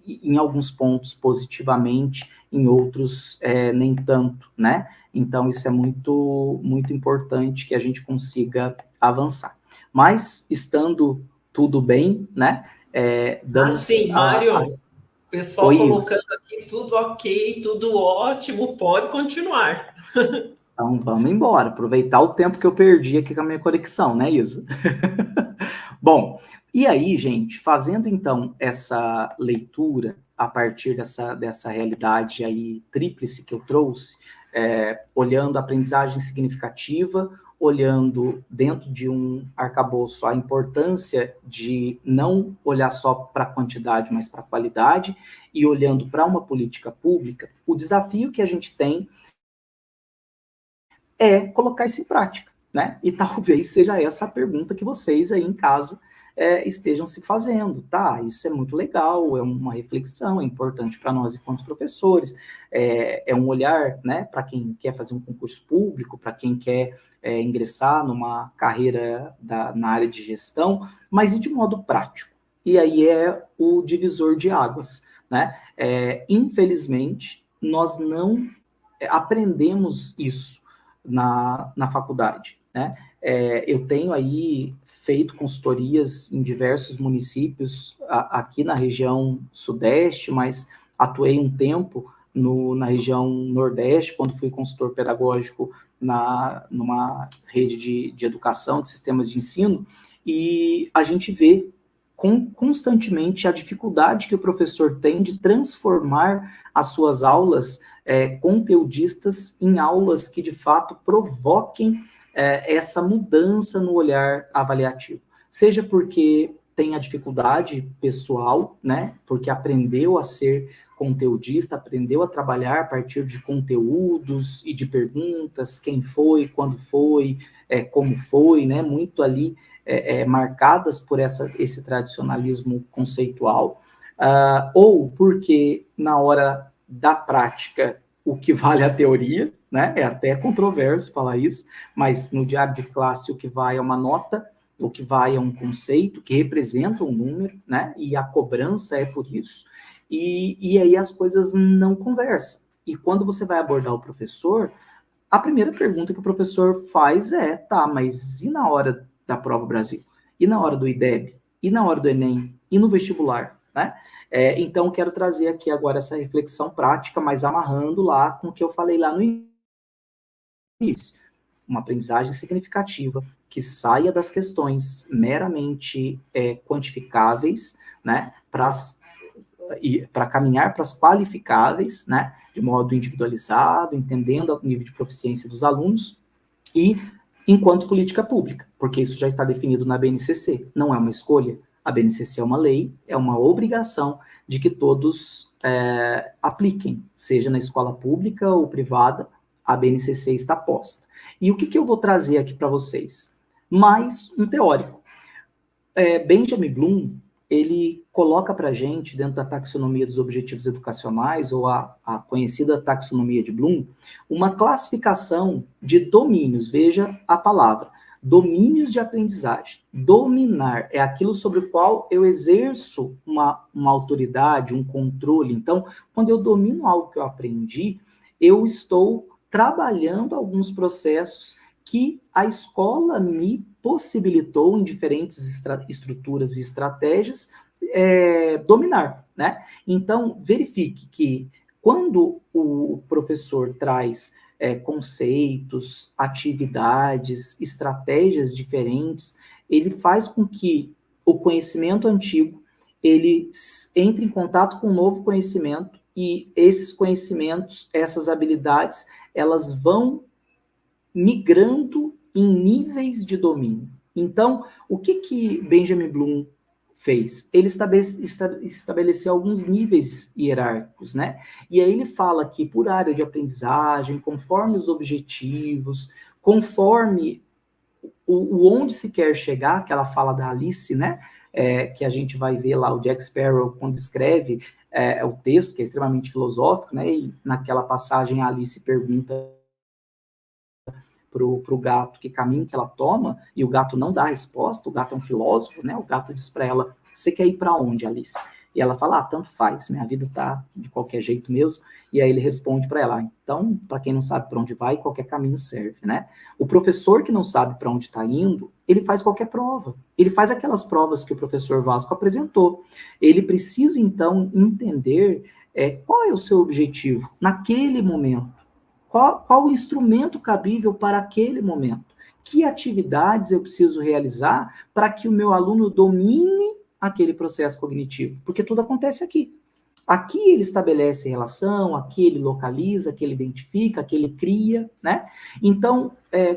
Speaker 3: Em alguns pontos positivamente, em outros nem tanto, né? Então, isso é muito, muito importante que a gente consiga avançar. Mas, estando tudo bem, né? Damos
Speaker 2: sim, Mário, o pessoal
Speaker 3: Oi,
Speaker 2: colocando aqui tudo ok, tudo ótimo, pode continuar.
Speaker 3: Então, vamos embora, aproveitar o tempo que eu perdi aqui com a minha conexão, né, Isa? Bom, e aí, gente, fazendo então essa leitura a partir dessa realidade aí tríplice que eu trouxe, olhando a aprendizagem significativa, olhando dentro de um arcabouço a importância de não olhar só para a quantidade, mas para a qualidade, e olhando para uma política pública, o desafio que a gente tem é colocar isso em prática, né? E talvez seja essa a pergunta que vocês aí em casa estejam se fazendo, tá? Isso é muito legal, é uma reflexão, é importante para nós enquanto professores, é um olhar, né, para quem quer fazer um concurso público, para quem quer ingressar numa carreira na área de gestão, mas e de modo prático? E aí é o divisor de águas, né? Infelizmente, nós não aprendemos isso na faculdade, né? Eu tenho aí feito consultorias em diversos municípios aqui na região sudeste, mas atuei um tempo na região nordeste, quando fui consultor pedagógico numa rede de educação, de sistemas de ensino, e a gente vê constantemente a dificuldade que o professor tem de transformar as suas aulas conteudistas em aulas que, de fato, provoquem essa mudança no olhar avaliativo. Seja porque tem a dificuldade pessoal, né? Porque aprendeu a ser conteudista, aprendeu a trabalhar a partir de conteúdos e de perguntas, quem foi, quando foi, como foi, né? Muito ali marcadas por esse tradicionalismo conceitual, ou porque na hora da prática o que vale é a teoria, né? É até controverso falar isso, mas no diário de classe o que vai é uma nota, o que vai é um conceito que representa um número, né? E a cobrança é por isso. E aí as coisas não conversam. E quando você vai abordar o professor, a primeira pergunta que o professor faz tá, mas e na hora da Prova Brasil? E na hora do IDEB? E na hora do Enem? E no vestibular? Né? Então, quero trazer aqui agora essa reflexão prática, mas amarrando lá com o que eu falei lá no início. Uma aprendizagem significativa que saia das questões meramente quantificáveis, né, para caminhar para as qualificáveis, né, de modo individualizado, entendendo o nível de proficiência dos alunos, e enquanto política pública, porque isso já está definido na BNCC, não é uma escolha, a BNCC é uma lei, é uma obrigação de que todos apliquem, seja na escola pública ou privada, a BNCC está posta. E o que eu vou trazer aqui para vocês? Mais um teórico. Benjamin Bloom, ele coloca para a gente, dentro da taxonomia dos objetivos educacionais, ou a conhecida taxonomia de Bloom, uma classificação de domínios. Veja a palavra, domínios de aprendizagem. Dominar é aquilo sobre o qual eu exerço uma autoridade, um controle. Então, quando eu domino algo que eu aprendi, eu estou trabalhando alguns processos que a escola me possibilitou, em diferentes estruturas e estratégias, dominar, né? Então, verifique que quando o professor traz conceitos, atividades, estratégias diferentes, ele faz com que o conhecimento antigo ele entre em contato com um novo conhecimento, e esses conhecimentos, essas habilidades, elas vão migrando em níveis de domínio. Então, o que Benjamin Bloom fez? Ele estabeleceu alguns níveis hierárquicos, né? E aí ele fala que por área de aprendizagem, conforme os objetivos, conforme o onde se quer chegar, aquela fala da Alice, né? Que a gente vai ver lá o Jack Sparrow quando escreve o texto, que é extremamente filosófico, né? E naquela passagem a Alice pergunta pro gato que caminho que ela toma, e o gato não dá a resposta, o gato é um filósofo, né? O gato diz para ela, você quer ir para onde, Alice? E ela fala, tanto faz, minha vida tá de qualquer jeito mesmo. E aí ele responde para ela, então, para quem não sabe para onde vai, qualquer caminho serve, né? O professor que não sabe para onde está indo, ele faz qualquer prova. Ele faz aquelas provas que o professor Vasco apresentou. Ele precisa, então, entender qual é o seu objetivo naquele momento. Qual o instrumento cabível para aquele momento? Que atividades eu preciso realizar para que o meu aluno domine aquele processo cognitivo? Porque tudo acontece aqui. Aqui ele estabelece relação, aqui ele localiza, aqui ele identifica, aqui ele cria, né? Então,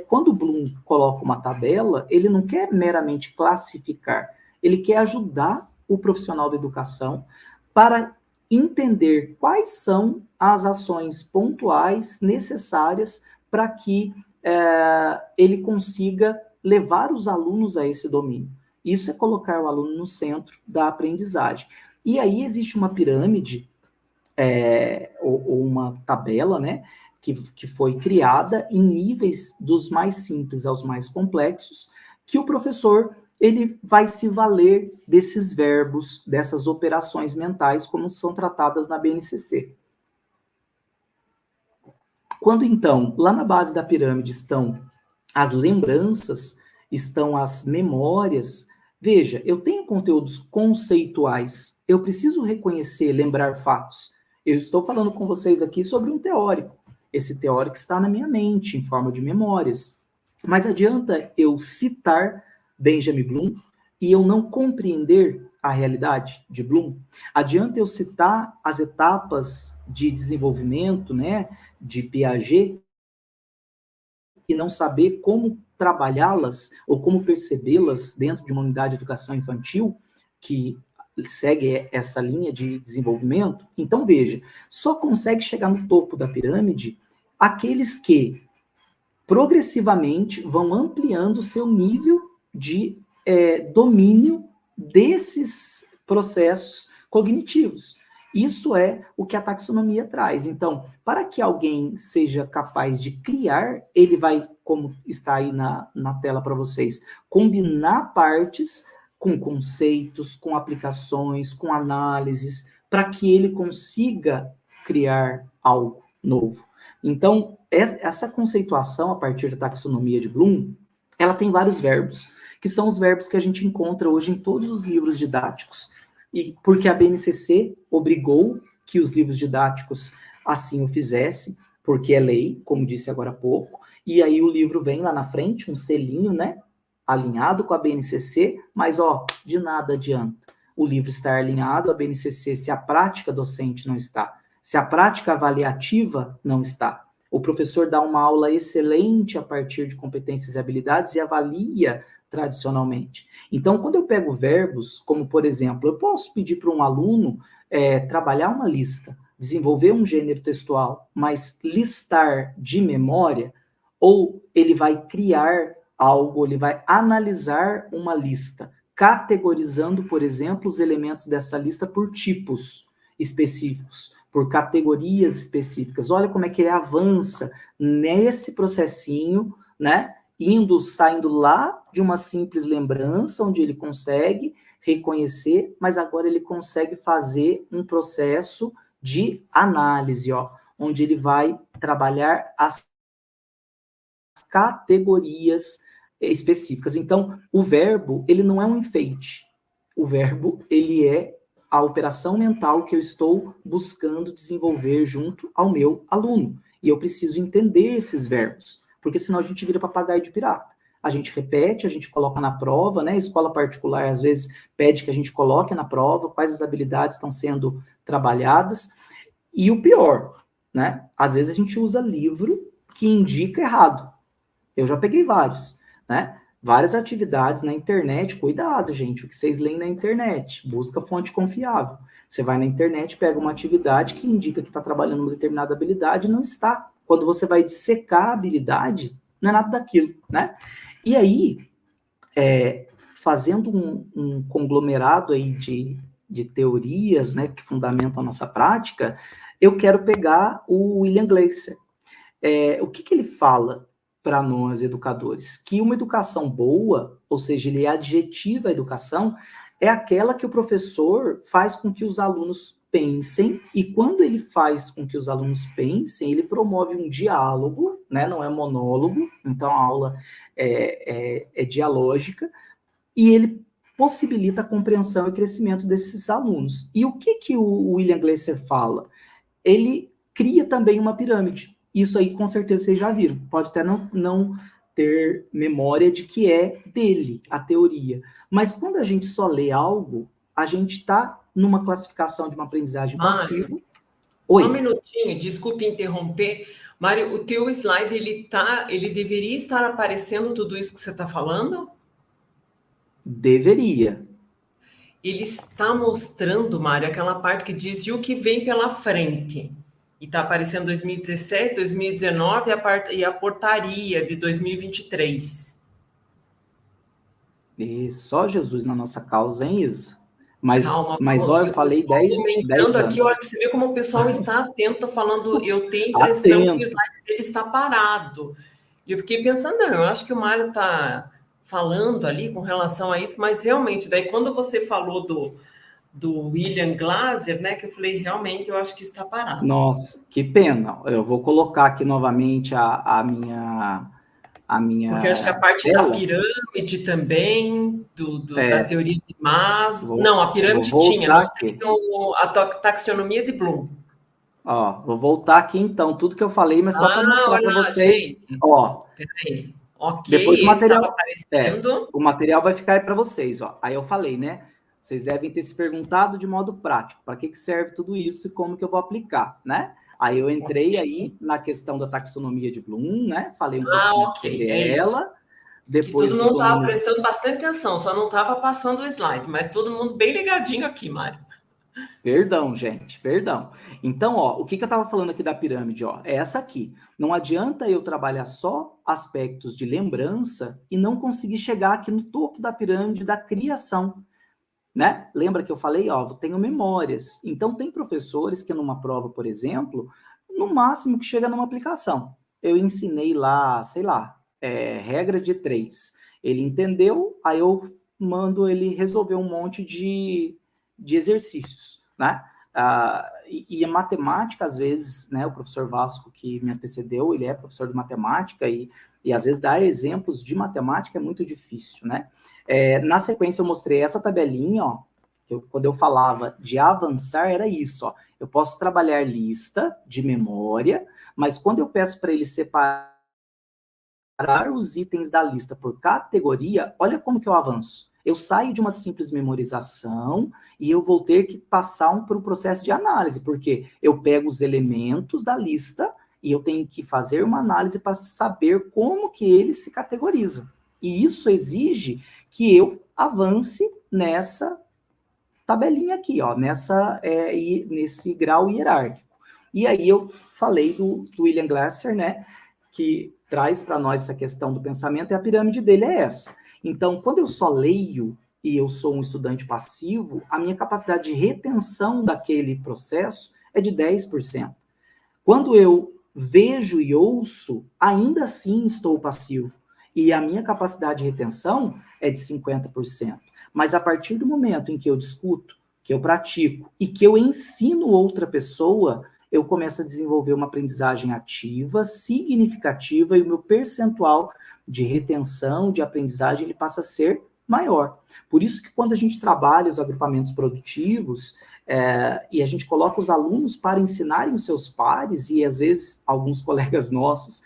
Speaker 3: quando o Bloom coloca uma tabela, ele não quer meramente classificar, ele quer ajudar o profissional da educação para entender quais são as ações pontuais necessárias para que ele consiga levar os alunos a esse domínio. Isso é colocar o aluno no centro da aprendizagem. E aí existe uma pirâmide, ou uma tabela, né, que foi criada em níveis dos mais simples aos mais complexos, que o professor ele vai se valer desses verbos, dessas operações mentais, como são tratadas na BNCC. Quando, então, lá na base da pirâmide estão as lembranças, estão as memórias, veja, eu tenho conteúdos conceituais, eu preciso reconhecer, lembrar fatos. Eu estou falando com vocês aqui sobre um teórico. Esse teórico está na minha mente, em forma de memórias. Mas adianta eu citar Benjamin Bloom e eu não compreender a realidade de Bloom? Adianta eu citar as etapas de desenvolvimento, né, de Piaget, e não saber como trabalhá-las ou como percebê-las dentro de uma unidade de educação infantil que segue essa linha de desenvolvimento? Então, veja, só consegue chegar no topo da pirâmide aqueles que progressivamente vão ampliando o seu nível de domínio desses processos cognitivos. Isso é o que a taxonomia traz. Então, para que alguém seja capaz de criar, ele vai, como está aí na tela para vocês, combinar partes com conceitos, com aplicações, com análises, para que ele consiga criar algo novo. Então, essa conceituação a partir da taxonomia de Bloom, ela tem vários verbos, que são os verbos que a gente encontra hoje em todos os livros didáticos. E porque a BNCC obrigou que os livros didáticos assim o fizessem, porque é lei, como disse agora há pouco, e aí o livro vem lá na frente, um selinho, né, alinhado com a BNCC, mas, de nada adianta o livro estar alinhado à BNCC se a prática docente não está, se a prática avaliativa não está. O professor dá uma aula excelente a partir de competências e habilidades e avalia tradicionalmente. Então, quando eu pego verbos, como, por exemplo, eu posso pedir para um aluno trabalhar uma lista, desenvolver um gênero textual, mas listar de memória, ou ele vai criar algo, ele vai analisar uma lista, categorizando, por exemplo, os elementos dessa lista por tipos específicos, por categorias específicas. Olha como é que ele avança nesse processinho, né? Saindo lá de uma simples lembrança, onde ele consegue reconhecer, mas agora ele consegue fazer um processo de análise, onde ele vai trabalhar as categorias específicas. Então, o verbo, ele não é um enfeite. O verbo, ele é a operação mental que eu estou buscando desenvolver junto ao meu aluno. E eu preciso entender esses verbos, porque senão a gente vira papagaio de pirata. A gente repete, a gente coloca na prova, né? A escola particular, às vezes, pede que a gente coloque na prova quais as habilidades estão sendo trabalhadas. E o pior, né? Às vezes a gente usa livro que indica errado. Eu já peguei vários, né? várias atividades na internet. Cuidado, gente, o que vocês leem na internet, busca fonte confiável. Você vai na internet, pega uma atividade que indica que está trabalhando uma determinada habilidade e não está. Quando você vai dissecar a habilidade, não é nada daquilo, né? E aí, fazendo um conglomerado aí de teorias, né, que fundamentam a nossa prática, eu quero pegar o William Glasser. O que ele fala para nós, educadores? Que uma educação boa, ou seja, ele adjetiva a educação, é aquela que o professor faz com que os alunos pensem, e quando ele faz com que os alunos pensem, ele promove um diálogo, né, não é monólogo, então a aula é dialógica, e ele possibilita a compreensão e crescimento desses alunos. E o que o William Glasser fala? Ele cria também uma pirâmide. Isso aí, com certeza, vocês já viram. Pode até não ter memória de que é dele, a teoria. Mas quando a gente só lê algo, a gente está numa classificação de uma aprendizagem passiva.
Speaker 2: Só um minutinho, desculpe interromper. Mário, o teu slide, ele deveria estar aparecendo tudo isso que você está falando?
Speaker 3: Deveria.
Speaker 2: Ele está mostrando, Mário, aquela parte que diz e o que vem pela frente. E está aparecendo 2017, 2019 e a portaria de 2023.
Speaker 3: E só Jesus na nossa causa, hein, Isa? Mas olha, eu falei 10
Speaker 2: comentando
Speaker 3: anos.
Speaker 2: Aqui, olha, você vê como o pessoal está atento, falando, eu tenho a impressão que o slide dele está parado. E eu fiquei pensando, não, eu acho que o Mário está falando ali com relação a isso, mas realmente, daí quando você falou do William Glasser, né, que eu falei, realmente, eu acho que está parado.
Speaker 3: Nossa, que pena. Eu vou colocar aqui novamente a minha...
Speaker 2: Porque acho que a parte da pirâmide também, da teoria de Maslow... Não, a pirâmide tinha, não tem a taxonomia de Bloom.
Speaker 3: Ó, vou voltar aqui então, tudo que eu falei, mas só para mostrar para vocês. Gente, ó,
Speaker 2: peraí. Ok,
Speaker 3: depois o material,
Speaker 2: aparecendo.
Speaker 3: o material vai ficar aí para vocês, ó. Aí eu falei, né? Vocês devem ter se perguntado de modo prático, para que serve tudo isso e como que eu vou aplicar, né? Aí eu entrei aí na questão da taxonomia de Bloom, né? Falei um pouquinho sobre ela.
Speaker 2: Depois que todo mundo estava prestando bastante atenção, só não estava passando o slide, mas todo mundo bem ligadinho aqui, Mário.
Speaker 3: Perdão, gente, perdão. Então, ó, o que eu estava falando aqui da pirâmide, ó, é essa aqui. Não adianta eu trabalhar só aspectos de lembrança e não conseguir chegar aqui no topo da pirâmide da criação, né? Lembra que eu falei, ó, eu tenho memórias. Então, tem professores que numa prova, por exemplo, no máximo que chega numa aplicação. Eu ensinei lá, sei lá, regra de 3. Ele entendeu, aí eu mando ele resolver um monte de exercícios, né? E a matemática, às vezes, né, o professor Vasco, que me antecedeu, ele é professor de matemática e às vezes dar exemplos de matemática é muito difícil, né? Na sequência, eu mostrei essa tabelinha, ó, quando eu falava de avançar, era isso, ó. Eu posso trabalhar lista de memória, mas quando eu peço para ele separar os itens da lista por categoria, olha como que eu avanço. Eu saio de uma simples memorização e eu vou ter que passar por um processo de análise, porque eu pego os elementos da lista e eu tenho que fazer uma análise para saber como que eles se categorizam. E isso exige que eu avance nessa tabelinha aqui, ó, nesse grau hierárquico. E aí eu falei do William Glasser, né, que traz para nós essa questão do pensamento, e a pirâmide dele é essa. Então, quando eu só leio e eu sou um estudante passivo, a minha capacidade de retenção daquele processo é de 10%. Quando eu vejo e ouço, ainda assim estou passivo. E a minha capacidade de retenção é de 50%. Mas a partir do momento em que eu discuto, que eu pratico e que eu ensino outra pessoa, eu começo a desenvolver uma aprendizagem ativa, significativa, e o meu percentual de retenção, de aprendizagem, ele passa a ser maior. Por isso que quando a gente trabalha os agrupamentos produtivos, e a gente coloca os alunos para ensinarem os seus pares, e às vezes alguns colegas nossos,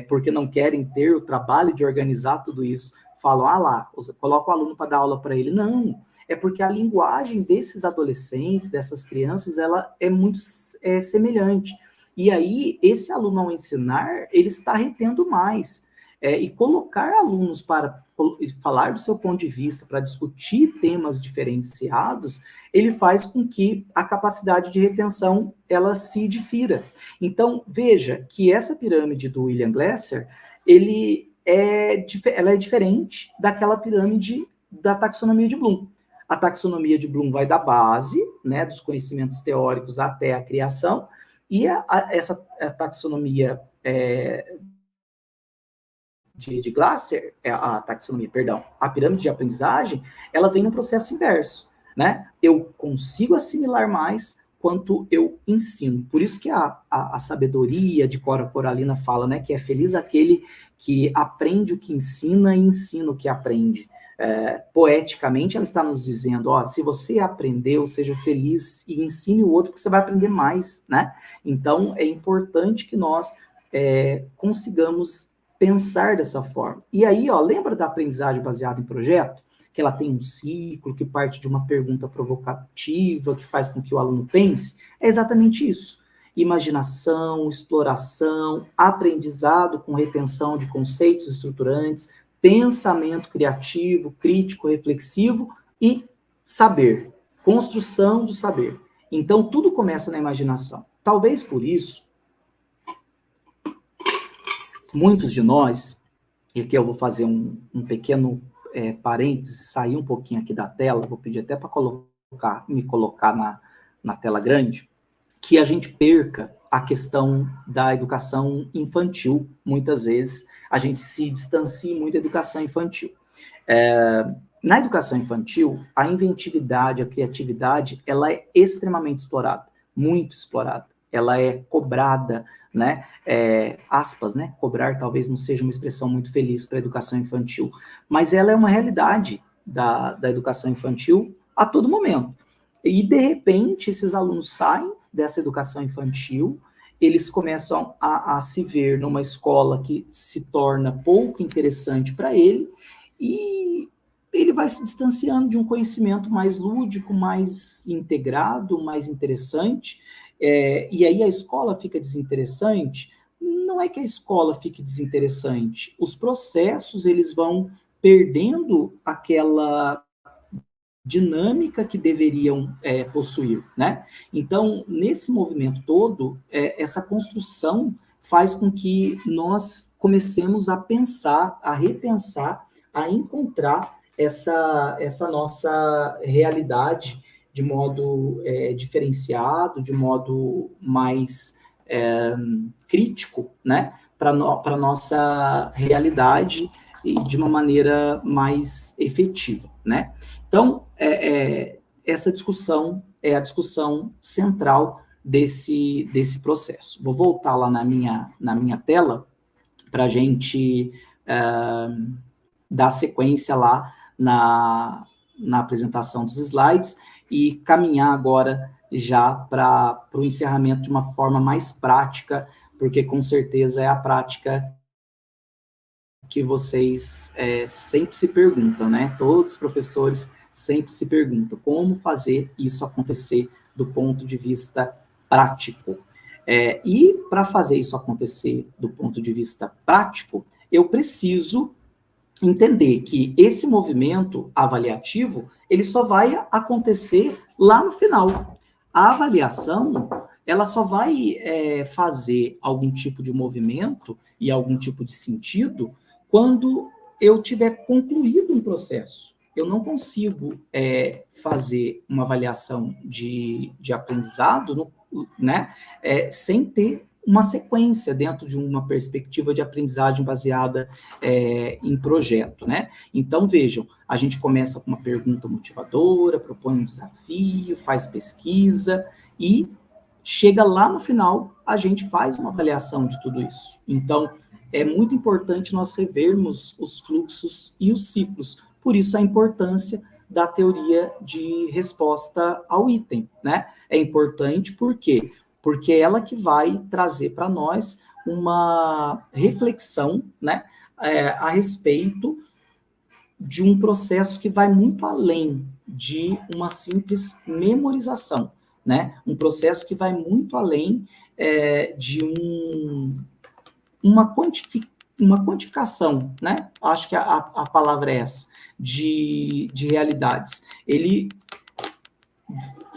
Speaker 3: porque não querem ter o trabalho de organizar tudo isso, falam, coloca o aluno para dar aula para ele. Não, é porque a linguagem desses adolescentes, dessas crianças, ela é muito semelhante. E aí, esse aluno, ao ensinar, ele está retendo mais. e colocar alunos para falar do seu ponto de vista, para discutir temas diferenciados, ele faz com que a capacidade de retenção ela se difira. Então, veja que essa pirâmide do William Glasser, ela é diferente daquela pirâmide da taxonomia de Bloom. A taxonomia de Bloom vai da base, né, dos conhecimentos teóricos até a criação, e essa taxonomia de Glasser, a pirâmide de aprendizagem, ela vem no processo inverso, né? Eu consigo assimilar mais quanto eu ensino. Por isso que a sabedoria de Cora Coralina fala, né, que é feliz aquele que aprende o que ensina e ensina o que aprende. Poeticamente, ela está nos dizendo, se você aprendeu, seja feliz e ensine o outro, porque você vai aprender mais, né? Então, é importante que nós consigamos pensar dessa forma. E aí, lembra da aprendizagem baseada em projeto? Que ela tem um ciclo, que parte de uma pergunta provocativa, que faz com que o aluno pense? É exatamente isso. Imaginação, exploração, aprendizado com retenção de conceitos estruturantes, pensamento criativo, crítico, reflexivo e saber, construção do saber. Então, tudo começa na imaginação. Talvez por isso, muitos de nós, e aqui eu vou fazer um pequeno parênteses, sair um pouquinho aqui da tela, vou pedir até para me colocar na tela grande, que a gente perca a questão da educação infantil. Muitas vezes a gente se distancia muito da educação infantil. Na educação infantil, a inventividade, a criatividade, ela é extremamente explorada, muito explorada. Ela é cobrada, né? Aspas, né? Cobrar talvez não seja uma expressão muito feliz para a educação infantil, mas ela é uma realidade da educação infantil a todo momento. E, de repente, esses alunos saem dessa educação infantil, eles começam a se ver numa escola que se torna pouco interessante para ele, e ele vai se distanciando de um conhecimento mais lúdico, mais integrado, mais interessante, e aí a escola fica desinteressante. Não é que a escola fique desinteressante, os processos eles vão perdendo aquela dinâmica que deveriam possuir, né? Então, nesse movimento todo, essa construção faz com que nós comecemos a pensar, a repensar, a encontrar essa nossa realidade de modo diferenciado, de modo mais crítico, né? Para a nossa realidade e de uma maneira mais efetiva, né? Então, essa discussão é a discussão central desse processo. Vou voltar lá na minha tela para a gente dar sequência lá na apresentação dos slides e caminhar agora já para o encerramento de uma forma mais prática, porque com certeza é a prática que vocês sempre se perguntam, né? Todos os professores sempre se perguntam como fazer isso acontecer do ponto de vista prático. E para fazer isso acontecer do ponto de vista prático, eu preciso entender que esse movimento avaliativo, ele só vai acontecer lá no final. A avaliação, ela só vai fazer algum tipo de movimento e algum tipo de sentido quando eu tiver concluído um processo. Eu não consigo fazer uma avaliação de aprendizado, né, sem ter uma sequência dentro de uma perspectiva de aprendizagem baseada em projeto, né? Então, vejam, a gente começa com uma pergunta motivadora, propõe um desafio, faz pesquisa e chega lá no final, a gente faz uma avaliação de tudo isso. Então, é muito importante nós revermos os fluxos e os ciclos. Por isso, a importância da teoria de resposta ao item, né? É importante por quê? Porque é ela que vai trazer para nós uma reflexão, né, a respeito de um processo que vai muito além de uma simples memorização, né? Um processo que vai muito além de uma uma quantificação, né? Acho que a palavra é essa, de realidades. Ele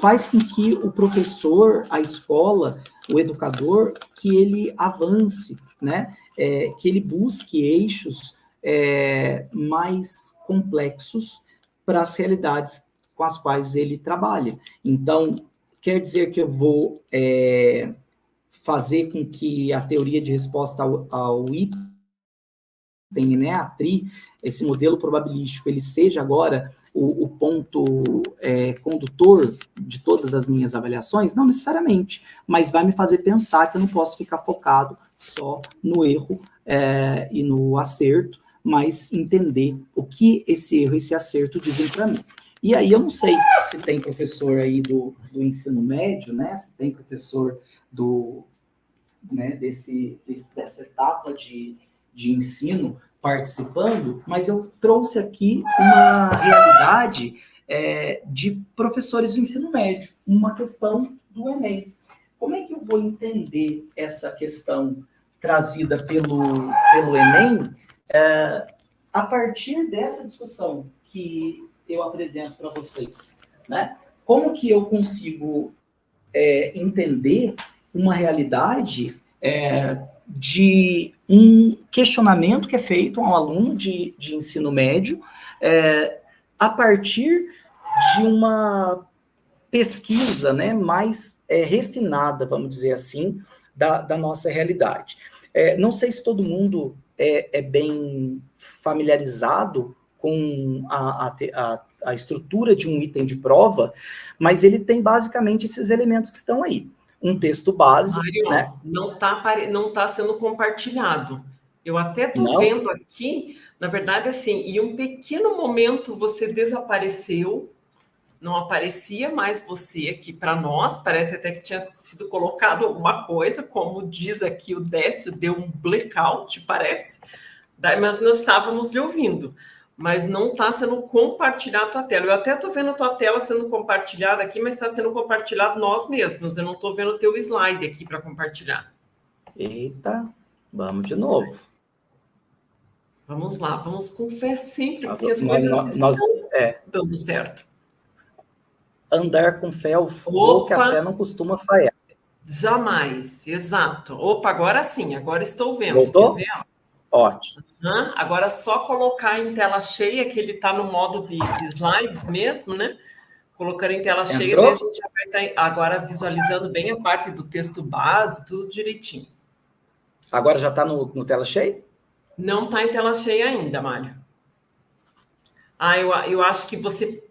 Speaker 3: faz com que o professor, a escola, o educador, que ele avance, né? Que ele busque eixos mais complexos para as realidades com as quais ele trabalha. Então, quer dizer que eu vou fazer com que a teoria de resposta ao item, né, a TRI, esse modelo probabilístico, ele seja agora o ponto condutor de todas as minhas avaliações? Não necessariamente, mas vai me fazer pensar que eu não posso ficar focado só no erro e no acerto, mas entender o que esse erro e esse acerto dizem para mim. E aí eu não sei se tem professor aí do ensino médio, né, se tem professor dessa etapa de ensino participando, mas eu trouxe aqui uma realidade de professores do ensino médio, uma questão do Enem. Como é que eu vou entender essa questão trazida pelo Enem a partir dessa discussão que eu apresento para vocês, né? Como que eu consigo entender uma realidade de um questionamento que é feito a um aluno de ensino médio a partir de uma pesquisa, né, mais refinada, vamos dizer assim, da nossa realidade. Não sei se todo mundo é bem familiarizado com a estrutura de um item de prova, mas ele tem basicamente esses elementos que estão aí. Um texto base,
Speaker 2: Mário,
Speaker 3: né?
Speaker 2: Não tá sendo compartilhado. Eu até estou
Speaker 3: Não?
Speaker 2: vendo aqui, na verdade, assim, em um pequeno momento você desapareceu, não aparecia mais você aqui para nós, parece até que tinha sido colocado alguma coisa, como diz aqui o Décio, deu um blackout, parece, mas nós estávamos lhe ouvindo. Mas não está sendo compartilhada a tua tela. Eu até estou vendo a tua tela sendo compartilhada aqui, mas está sendo compartilhado nós mesmos. Eu não estou vendo o teu slide aqui para compartilhar.
Speaker 3: Eita, vamos de novo.
Speaker 2: Vamos lá, vamos com fé sempre, porque as coisas estão dando certo.
Speaker 3: Andar com fé é o fogo, que a fé não costuma falhar.
Speaker 2: Jamais, exato. Opa, agora sim, agora estou vendo.
Speaker 3: Voltou?
Speaker 2: Quer ver?
Speaker 3: Ótimo.
Speaker 2: Agora é só colocar em tela cheia, que ele está no modo de slides mesmo, né? Colocando em tela cheia, daí a gente já vai estar agora visualizando bem a parte do texto base, tudo direitinho.
Speaker 3: Agora já está no tela cheia?
Speaker 2: Não está em tela cheia ainda, Mário. Eu acho que você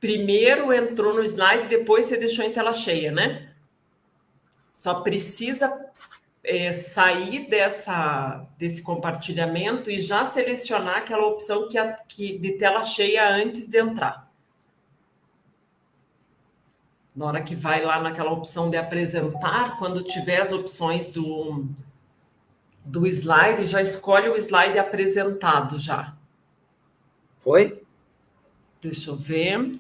Speaker 2: primeiro entrou no slide, depois você deixou em tela cheia, né? Só precisa sair desse compartilhamento e já selecionar aquela opção de tela cheia antes de entrar. Na hora que vai lá naquela opção de apresentar, quando tiver as opções do slide, já escolhe o slide apresentado já.
Speaker 3: Foi?
Speaker 2: Deixa eu ver.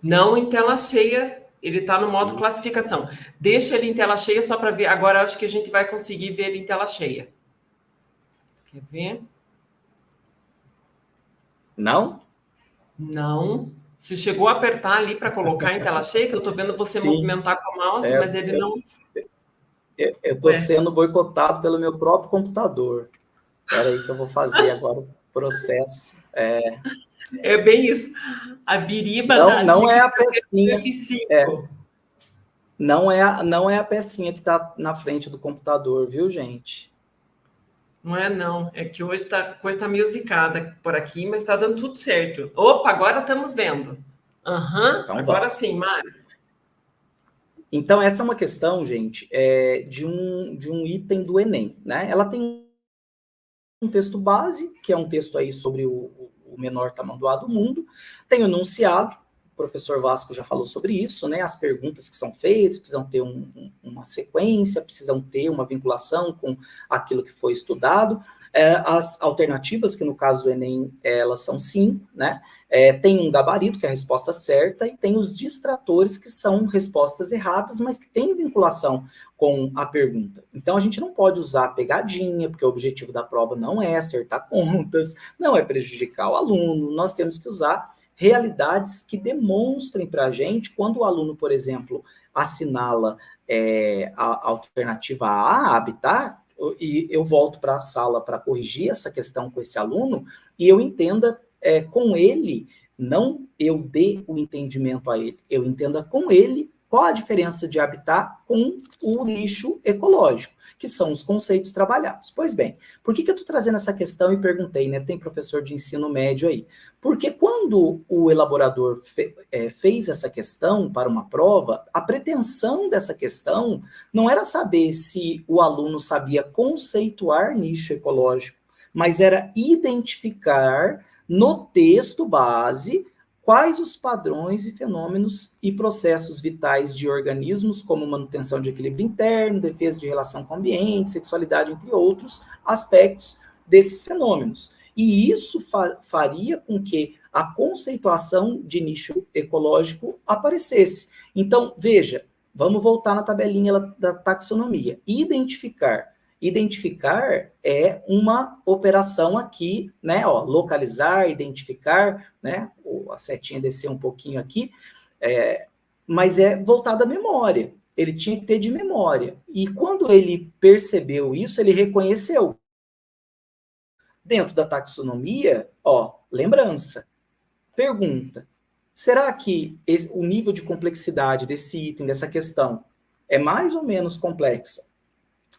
Speaker 2: Não em tela cheia, ele está no modo classificação. Deixa ele em tela cheia só para ver. Agora acho que a gente vai conseguir ver ele em tela cheia. Quer ver?
Speaker 3: Não?
Speaker 2: Não. Se chegou a apertar ali para colocar em tela cheia, que eu estou vendo você movimentar com o mouse, mas ele não...
Speaker 3: Eu estou sendo boicotado pelo meu próprio computador. Espera aí que eu vou fazer agora o processo.
Speaker 2: É bem isso. A biriba
Speaker 3: não é a pecinha. Não é a pecinha que está na frente do computador, viu, gente?
Speaker 2: Não é, não. É que hoje a coisa está meio zicada por aqui, mas está dando tudo certo. Opa, agora estamos vendo. Então, agora sim, Mário.
Speaker 3: Então, essa é uma questão, gente, de um item do Enem, né? Ela tem um texto base, que é um texto aí sobre o menor tamanduá do mundo, tem o enunciado, o professor Vasco já falou sobre isso, né? As perguntas que são feitas precisam ter uma sequência, precisam ter uma vinculação com aquilo que foi estudado. As alternativas, que no caso do Enem, elas são sim, né? Tem um gabarito, que é a resposta certa, e tem os distratores, que são respostas erradas, mas que têm vinculação com a pergunta. Então, a gente não pode usar pegadinha, porque o objetivo da prova não é acertar contas, não é prejudicar o aluno, nós temos que usar realidades que demonstrem para a gente, quando o aluno, por exemplo, assinala a alternativa A, habitar, e eu volto para a sala para corrigir essa questão com esse aluno, e eu entenda com ele, não eu dê o entendimento a ele, eu entenda com ele qual a diferença de habitar com o lixo ecológico, que são os conceitos trabalhados. Pois bem, por que eu estou trazendo essa questão e perguntei, né? Tem professor de ensino médio aí. Porque quando o elaborador fez essa questão para uma prova, a pretensão dessa questão não era saber se o aluno sabia conceituar nicho ecológico, mas era identificar no texto base quais os padrões e fenômenos e processos vitais de organismos, como manutenção de equilíbrio interno, defesa de relação com o ambiente, sexualidade, entre outros aspectos desses fenômenos. E isso faria com que a conceituação de nicho ecológico aparecesse. Então, veja, vamos voltar na tabelinha da taxonomia. Identificar é uma operação aqui, né? Ó, localizar, identificar, né? A setinha descer um pouquinho aqui, mas é voltada à memória. Ele tinha que ter de memória. E quando ele percebeu isso, ele reconheceu. Dentro da taxonomia, ó, lembrança. Pergunta: será que o nível de complexidade desse item, dessa questão, é mais ou menos complexa?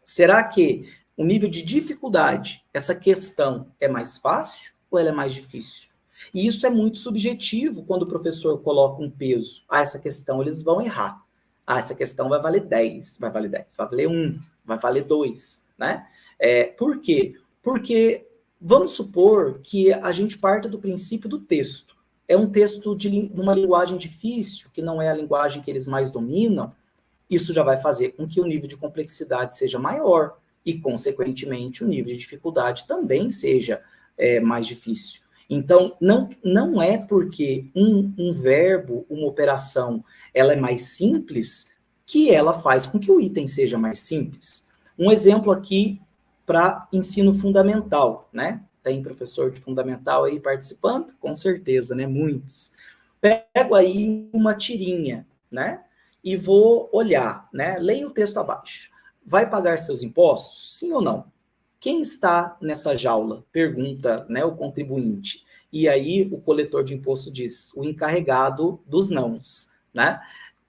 Speaker 3: Será que o nível de dificuldade, essa questão, é mais fácil ou ela é mais difícil? E isso é muito subjetivo quando o professor coloca um peso. Essa questão eles vão errar. Essa questão vai valer 10, vai valer 1, vai valer 2, né? Por quê? Porque vamos supor que a gente parta do princípio do texto. É um texto de uma linguagem difícil, que não é a linguagem que eles mais dominam. Isso já vai fazer com que o nível de complexidade seja maior e, consequentemente, o nível de dificuldade também seja mais difícil. Então, não é porque um verbo, uma operação, ela é mais simples, que ela faz com que o item seja mais simples. Um exemplo aqui para ensino fundamental, né? Tem professor de fundamental aí participando? Com certeza, né? Muitos. Pego aí uma tirinha, né? E vou olhar, né? Leia o texto abaixo. Vai pagar seus impostos? Sim ou não? Quem está nessa jaula? Pergunta, né, o contribuinte. E aí o coletor de imposto diz, o encarregado dos nãos, né?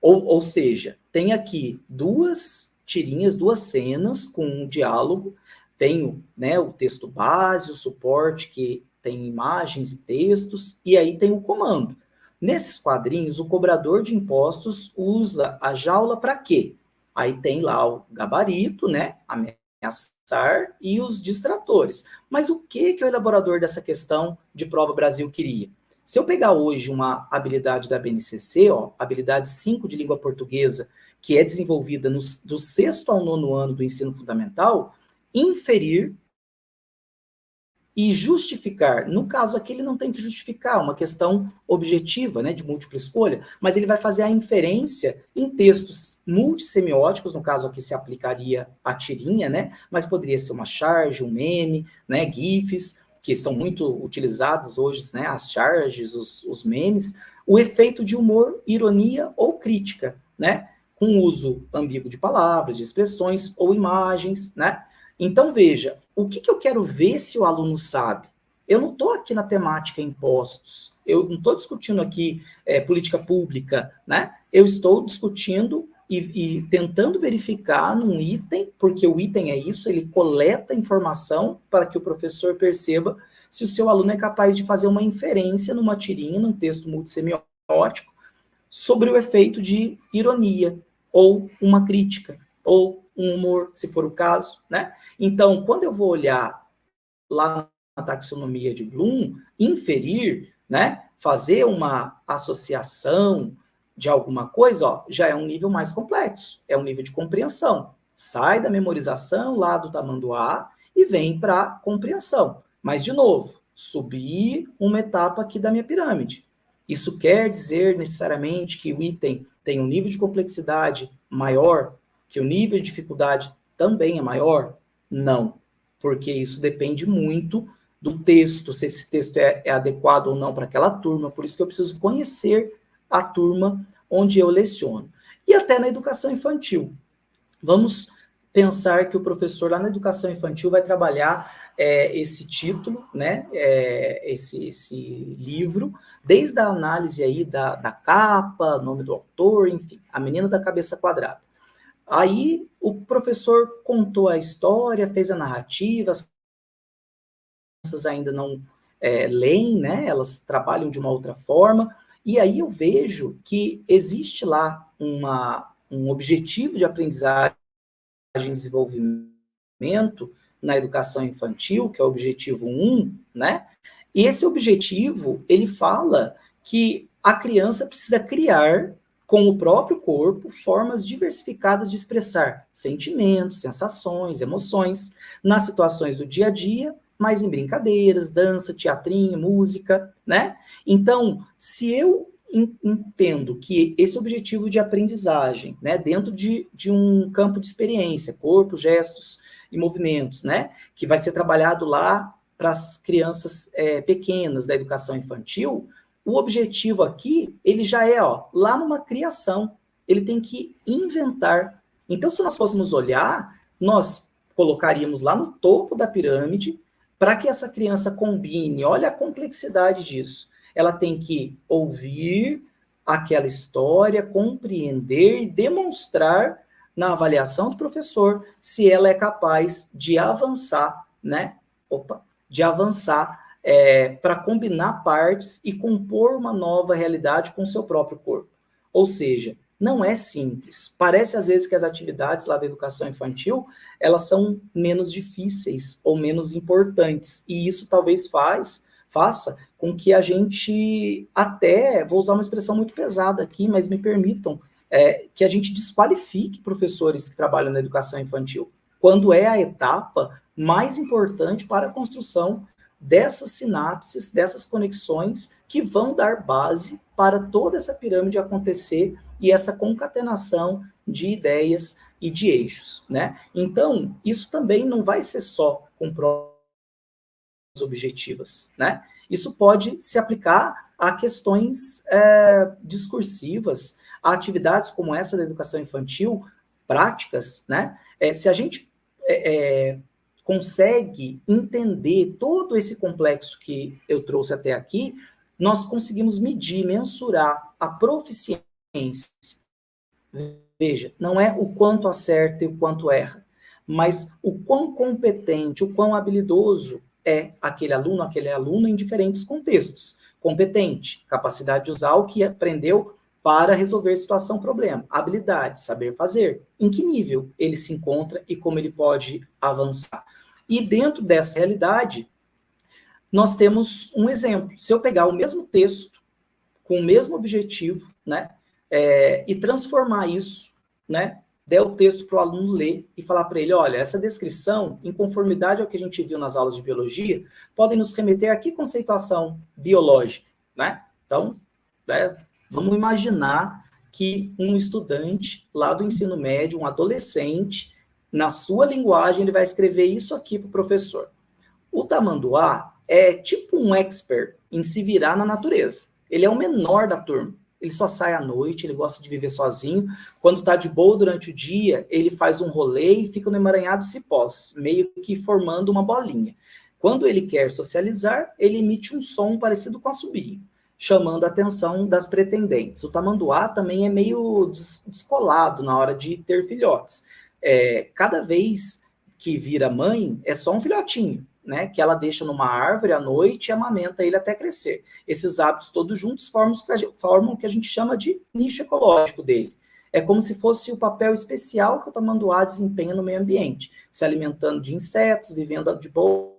Speaker 3: Ou seja, tem aqui duas tirinhas, duas cenas com um diálogo. Tenho, né, o texto base, o suporte que tem imagens e textos, e aí tem o comando. Nesses quadrinhos, o cobrador de impostos usa a jaula para quê? Aí tem lá o gabarito, né? Ameaçar e os distratores. Mas o que o elaborador dessa questão de prova Brasil queria? Se eu pegar hoje uma habilidade da BNCC, ó, habilidade 5 de língua portuguesa, que é desenvolvida do 6º ao 9º ano do ensino fundamental, inferir e justificar. No caso aqui, ele não tem que justificar, uma questão objetiva, né, de múltipla escolha, mas ele vai fazer a inferência em textos multissemióticos, no caso aqui se aplicaria a tirinha, né, mas poderia ser uma charge, um meme, né, GIFs, que são muito utilizados hoje, né, as charges, os memes, o efeito de humor, ironia ou crítica, né, com uso ambíguo de palavras, de expressões ou imagens, né. Então, veja, o que eu quero ver se o aluno sabe? Eu não estou aqui na temática impostos, eu não estou discutindo aqui política pública, né? Eu estou discutindo e tentando verificar num item, porque o item é isso, ele coleta informação para que o professor perceba se o seu aluno é capaz de fazer uma inferência numa tirinha, num texto multissemiótico, sobre o efeito de ironia, ou uma crítica, ou um humor, se for o caso, né? Então, quando eu vou olhar lá na taxonomia de Bloom, inferir, né, fazer uma associação de alguma coisa, ó, já é um nível mais complexo, é um nível de compreensão. Sai da memorização lá do tamanduá e vem para a compreensão. Mas, de novo, subir uma etapa aqui da minha pirâmide. Isso quer dizer necessariamente que o item tem um nível de complexidade maior? que o nível de dificuldade também é maior? Não, porque isso depende muito do texto, se esse texto é adequado ou não para aquela turma, por isso que eu preciso conhecer a turma onde eu leciono. E até na educação infantil. Vamos pensar que o professor lá na educação infantil vai trabalhar esse título, né, esse livro, desde a análise aí da capa, nome do autor, enfim, A Menina da Cabeça Quadrada. Aí o professor contou a história, fez a narrativa, as crianças ainda não leem, né, elas trabalham de uma outra forma, e aí eu vejo que existe lá um objetivo de aprendizagem e desenvolvimento na educação infantil, que é o objetivo 1, né? E esse objetivo, ele fala que a criança precisa criar, com o próprio corpo, formas diversificadas de expressar sentimentos, sensações, emoções, nas situações do dia a dia, mas em brincadeiras, dança, teatrinho, música, né? Então, se eu entendo que esse objetivo de aprendizagem, né, dentro de um campo de experiência, corpo, gestos e movimentos, né, que vai ser trabalhado lá para as crianças pequenas da educação infantil, o objetivo aqui, ele já é, lá numa criação, ele tem que inventar. Então, se nós fôssemos olhar, nós colocaríamos lá no topo da pirâmide, para que essa criança combine, olha a complexidade disso, ela tem que ouvir aquela história, compreender e demonstrar na avaliação do professor se ela é capaz de avançar, né? De avançar para combinar partes e compor uma nova realidade com o seu próprio corpo. Ou seja, não é simples. Parece às vezes que as atividades lá da educação infantil, elas são menos difíceis ou menos importantes. E isso talvez faça com que a gente até, vou usar uma expressão muito pesada aqui, mas me permitam, que a gente desqualifique professores que trabalham na educação infantil, quando é a etapa mais importante para a construção dessas sinapses, dessas conexões que vão dar base para toda essa pirâmide acontecer e essa concatenação de ideias e de eixos, né? Então, isso também não vai ser só com provas objetivas, né? Isso pode se aplicar a questões discursivas, a atividades como essa da educação infantil, práticas, né? Se a gente consegue entender todo esse complexo que eu trouxe até aqui, nós conseguimos medir, mensurar a proficiência. Veja, não é o quanto acerta e o quanto erra, mas o quão competente, o quão habilidoso é aquele aluno em diferentes contextos. Competente, capacidade de usar o que aprendeu para resolver situação, problema. Habilidade, saber fazer. Em que nível ele se encontra e como ele pode avançar. E dentro dessa realidade, nós temos um exemplo. Se eu pegar o mesmo texto, com o mesmo objetivo, né, e transformar isso, né, der o texto para o aluno ler e falar para ele, olha, essa descrição, em conformidade ao que a gente viu nas aulas de biologia, podem nos remeter a que conceituação biológica, né? Então, vamos imaginar que um estudante lá do ensino médio, um adolescente, na sua linguagem, ele vai escrever isso aqui para o professor. O tamanduá é tipo um expert em se virar na natureza. Ele é o menor da turma. Ele só sai à noite, ele gosta de viver sozinho. Quando está de boa durante o dia, ele faz um rolê e fica no emaranhado cipós, meio que formando uma bolinha. Quando ele quer socializar, ele emite um som parecido com assobio, chamando a atenção das pretendentes. O tamanduá também é meio descolado na hora de ter filhotes. Cada vez que vira mãe, é só um filhotinho, né, que ela deixa numa árvore à noite e amamenta ele até crescer. Esses hábitos todos juntos formam o que a gente chama de nicho ecológico dele. É como se fosse o papel especial que o tamanduá desempenha no meio ambiente, se alimentando de insetos, vivendo de boa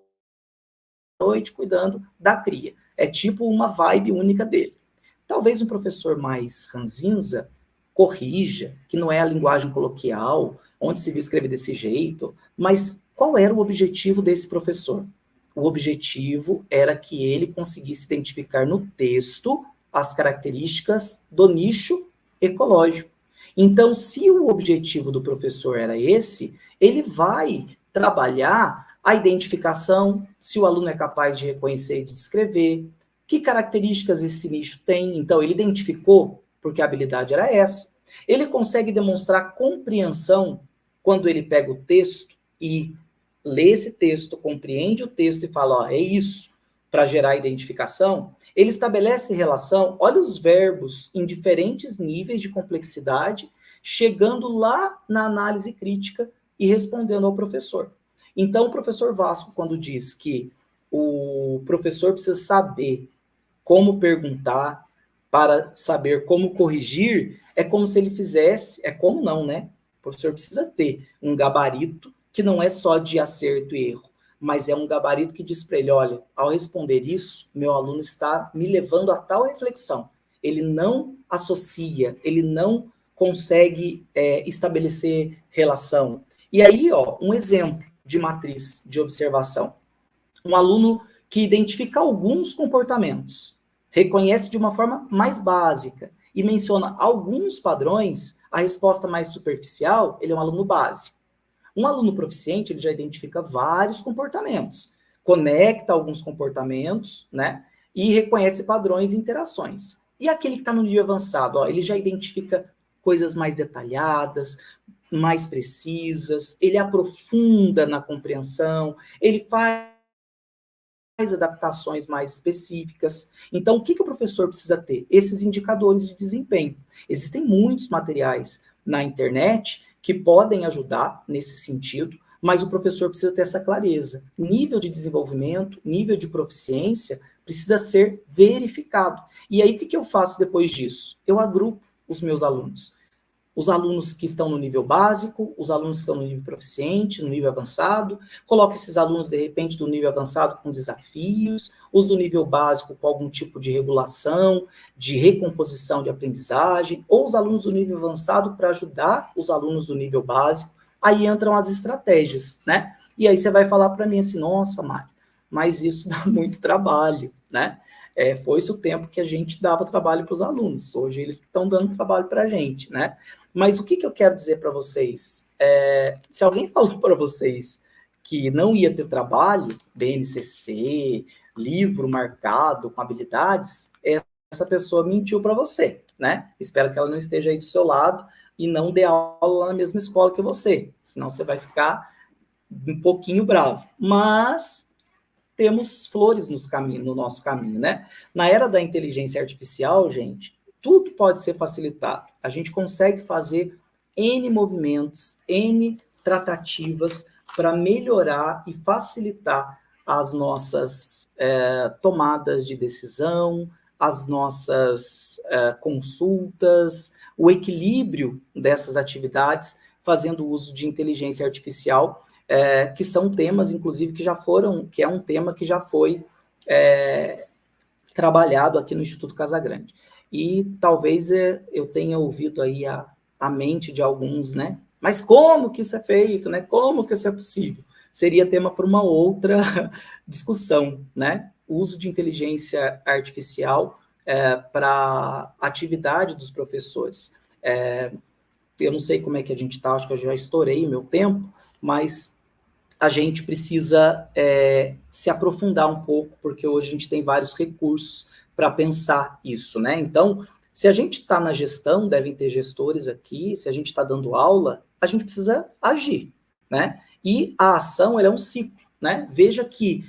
Speaker 3: noite, cuidando da cria. É tipo uma vibe única dele. Talvez um professor mais ranzinza corrija, que não é a linguagem coloquial, onde se viu escrever desse jeito, mas qual era o objetivo desse professor? O objetivo era que ele conseguisse identificar no texto as características do nicho ecológico. Então, se o objetivo do professor era esse, ele vai trabalhar a identificação, se o aluno é capaz de reconhecer e de descrever, que características esse nicho tem. Então, ele identificou, porque a habilidade era essa. Ele consegue demonstrar compreensão quando ele pega o texto e lê esse texto, compreende o texto e fala, ó, é isso, para gerar identificação. Ele estabelece relação, olha os verbos em diferentes níveis de complexidade, chegando lá na análise crítica e respondendo ao professor. Então, o professor Vasco, quando diz que o professor precisa saber como perguntar para saber como corrigir, é como se ele fizesse, é como não, né? O professor precisa ter um gabarito que não é só de acerto e erro, mas é um gabarito que diz para ele, olha, ao responder isso, meu aluno está me levando a tal reflexão. Ele não associa, ele não consegue estabelecer relação. E aí, ó, um exemplo de matriz de observação. Um aluno que identifica alguns comportamentos, reconhece de uma forma mais básica e menciona alguns padrões, a resposta mais superficial, ele é um aluno básico. Um aluno proficiente, ele já identifica vários comportamentos, conecta alguns comportamentos, né, e reconhece padrões e interações. E aquele que está no nível avançado, ó, ele já identifica coisas mais detalhadas, mais precisas, ele aprofunda na compreensão, ele faz adaptações mais específicas. Então, o que o professor precisa ter? Esses indicadores de desempenho. Existem muitos materiais na internet que podem ajudar nesse sentido, mas o professor precisa ter essa clareza. Nível de desenvolvimento, nível de proficiência precisa ser verificado. E aí, o que eu faço depois disso? Eu agrupo os meus alunos. Os alunos que estão no nível básico, os alunos que estão no nível proficiente, no nível avançado, coloco esses alunos, de repente, do nível avançado com desafios, os do nível básico com algum tipo de regulação, de recomposição de aprendizagem, ou os alunos do nível avançado para ajudar os alunos do nível básico. Aí entram as estratégias, né? E aí você vai falar para mim assim, nossa, Mário, mas isso dá muito trabalho, né? Foi esse o tempo que a gente dava trabalho para os alunos. Hoje eles estão dando trabalho para a gente, né? Mas o que eu quero dizer para vocês? Se alguém falou para vocês que não ia ter trabalho, BNCC, livro marcado com habilidades, essa pessoa mentiu para você, né? Espero que ela não esteja aí do seu lado e não dê aula na mesma escola que você, senão você vai ficar um pouquinho bravo. Mas temos flores no nosso caminho, né? Na era da inteligência artificial, gente, tudo pode ser facilitado. A gente consegue fazer N movimentos, N tratativas para melhorar e facilitar as nossas tomadas de decisão, as nossas consultas, o equilíbrio dessas atividades, fazendo uso de inteligência artificial, que são temas, inclusive, que é um tema que já foi trabalhado aqui no Instituto Casagrande. E talvez eu tenha ouvido aí a mente de alguns, né? Mas como que isso é feito, né? Como que isso é possível? Seria tema para uma outra discussão, né? O uso de inteligência artificial para a atividade dos professores. Eu não sei como é que a gente está, acho que eu já estourei o meu tempo, mas a gente precisa se aprofundar um pouco, porque hoje a gente tem vários recursos para pensar isso, né? Então, se a gente está na gestão, devem ter gestores aqui, se a gente está dando aula, a gente precisa agir, né? E a ação, ela é um ciclo, né? Veja que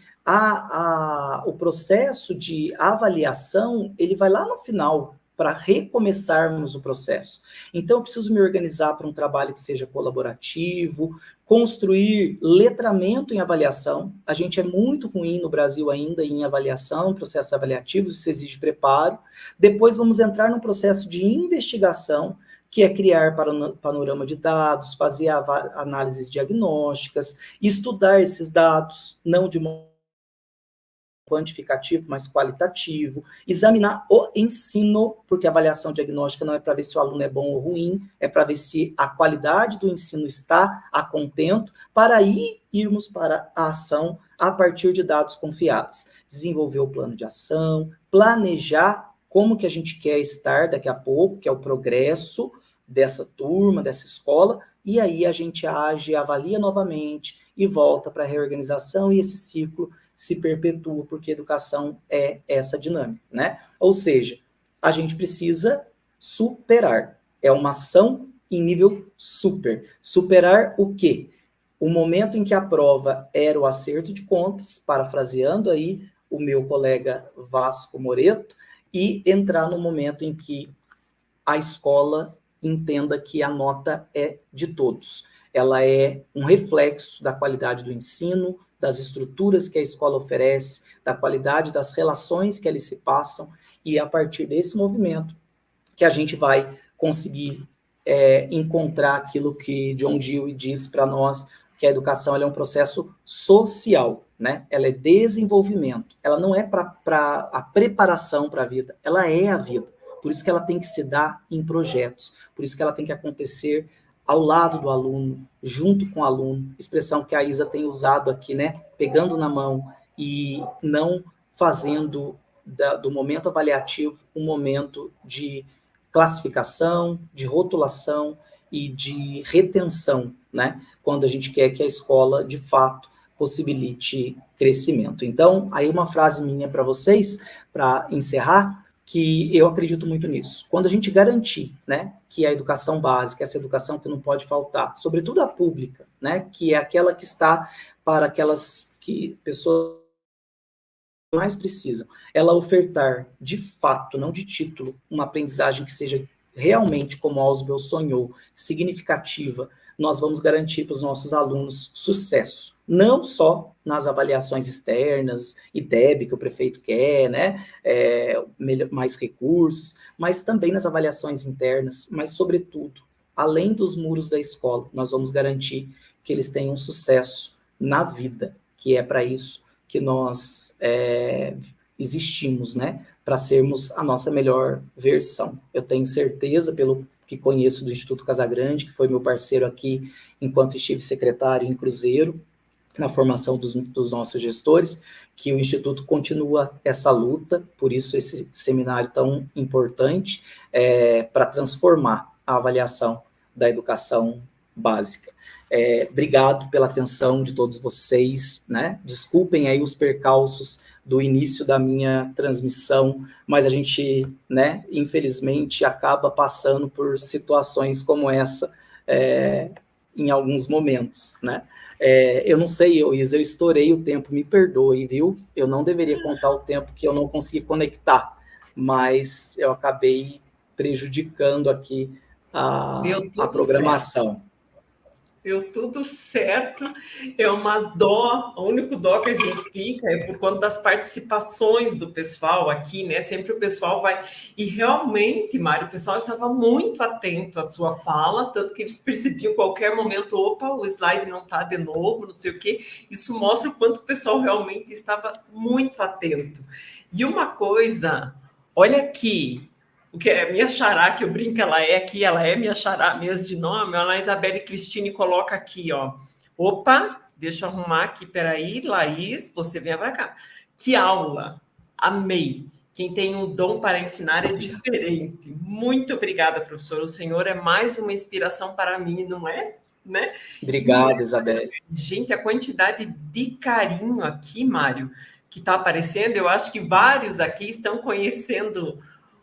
Speaker 3: o processo de avaliação, ele vai lá no final, para recomeçarmos o processo. Então, eu preciso me organizar para um trabalho que seja colaborativo, construir letramento em avaliação. A gente é muito ruim no Brasil ainda em avaliação, processos avaliativos, isso exige preparo. Depois, vamos entrar num processo de investigação, que é criar panorama de dados, fazer análises diagnósticas, estudar esses dados, não de modo quantificativo, mas qualitativo, examinar o ensino, porque a avaliação diagnóstica não é para ver se o aluno é bom ou ruim, é para ver se a qualidade do ensino está a contento, para aí irmos para a ação a partir de dados confiáveis. Desenvolver o plano de ação, planejar como que a gente quer estar daqui a pouco, que é o progresso, dessa turma, dessa escola, e aí a gente age, avalia novamente e volta para a reorganização, e esse ciclo se perpetua, porque educação é essa dinâmica, né? Ou seja, a gente precisa superar. É uma ação em nível super. Superar o quê? O momento em que a prova era o acerto de contas, parafraseando aí o meu colega Vasco Moreto, e entrar no momento em que a escola entenda que a nota é de todos. Ela é um reflexo da qualidade do ensino, das estruturas que a escola oferece, da qualidade das relações que eles se passam, e é a partir desse movimento que a gente vai conseguir encontrar aquilo que John Dewey diz para nós, que a educação é um processo social, né? Ela é desenvolvimento, ela não é para a preparação para a vida, ela é a vida. Por isso que ela tem que se dar em projetos, por isso que ela tem que acontecer ao lado do aluno, junto com o aluno, expressão que a Isa tem usado aqui, né? Pegando na mão e não fazendo do momento avaliativo um momento de classificação, de rotulação e de retenção, né? Quando a gente quer que a escola, de fato, possibilite crescimento. Então, aí uma frase minha para vocês, para encerrar, que eu acredito muito nisso. Quando a gente garantir, né, que a educação básica, essa educação que não pode faltar, sobretudo a pública, né, que é aquela que está para aquelas que pessoas mais precisam, ela ofertar de fato, não de título, uma aprendizagem que seja realmente, como Ausubel sonhou, significativa, nós vamos garantir para os nossos alunos sucesso. Não só nas avaliações externas, IDEB, que o prefeito quer, né? Mais recursos, mas também nas avaliações internas, mas, sobretudo, além dos muros da escola, nós vamos garantir que eles tenham sucesso na vida, que é para isso que nós existimos, né? Para sermos a nossa melhor versão. Eu tenho certeza, pelo que conheço do Instituto Casagrande, que foi meu parceiro aqui enquanto estive secretário em Cruzeiro, na formação dos nossos gestores, que o Instituto continua essa luta, por isso esse seminário tão importante, para transformar a avaliação da educação básica. Obrigado pela atenção de todos vocês, né? Desculpem aí os percalços do início da minha transmissão, mas a gente, né, infelizmente, acaba passando por situações como essa em alguns momentos, né? Eu não sei, Isa, eu estourei o tempo, me perdoe, viu? Eu não deveria contar o tempo que eu não consegui conectar, mas eu acabei prejudicando aqui a programação.
Speaker 2: Certo. Deu tudo certo, é uma dó, o único dó que a gente fica é por conta das participações do pessoal aqui, né? Sempre o pessoal vai. E realmente, Mário, o pessoal estava muito atento à sua fala, tanto que eles percebiam em qualquer momento: opa, o slide não está de novo, não sei o quê. Isso mostra o quanto o pessoal realmente estava muito atento. E uma coisa, olha aqui. O que é minha xará, que eu brinco, ela é minha xará mesmo de nome, a Isabelle Cristine coloca aqui, ó. Opa, deixa eu arrumar aqui, peraí, Laís, você vem para cá. Que aula, amei. Quem tem um dom para ensinar é diferente. Muito obrigada, professor. O senhor é mais uma inspiração para mim, não é? Né?
Speaker 3: Obrigado, Isabelle.
Speaker 2: Gente, a quantidade de carinho aqui, Mário, que está aparecendo, eu acho que vários aqui estão conhecendo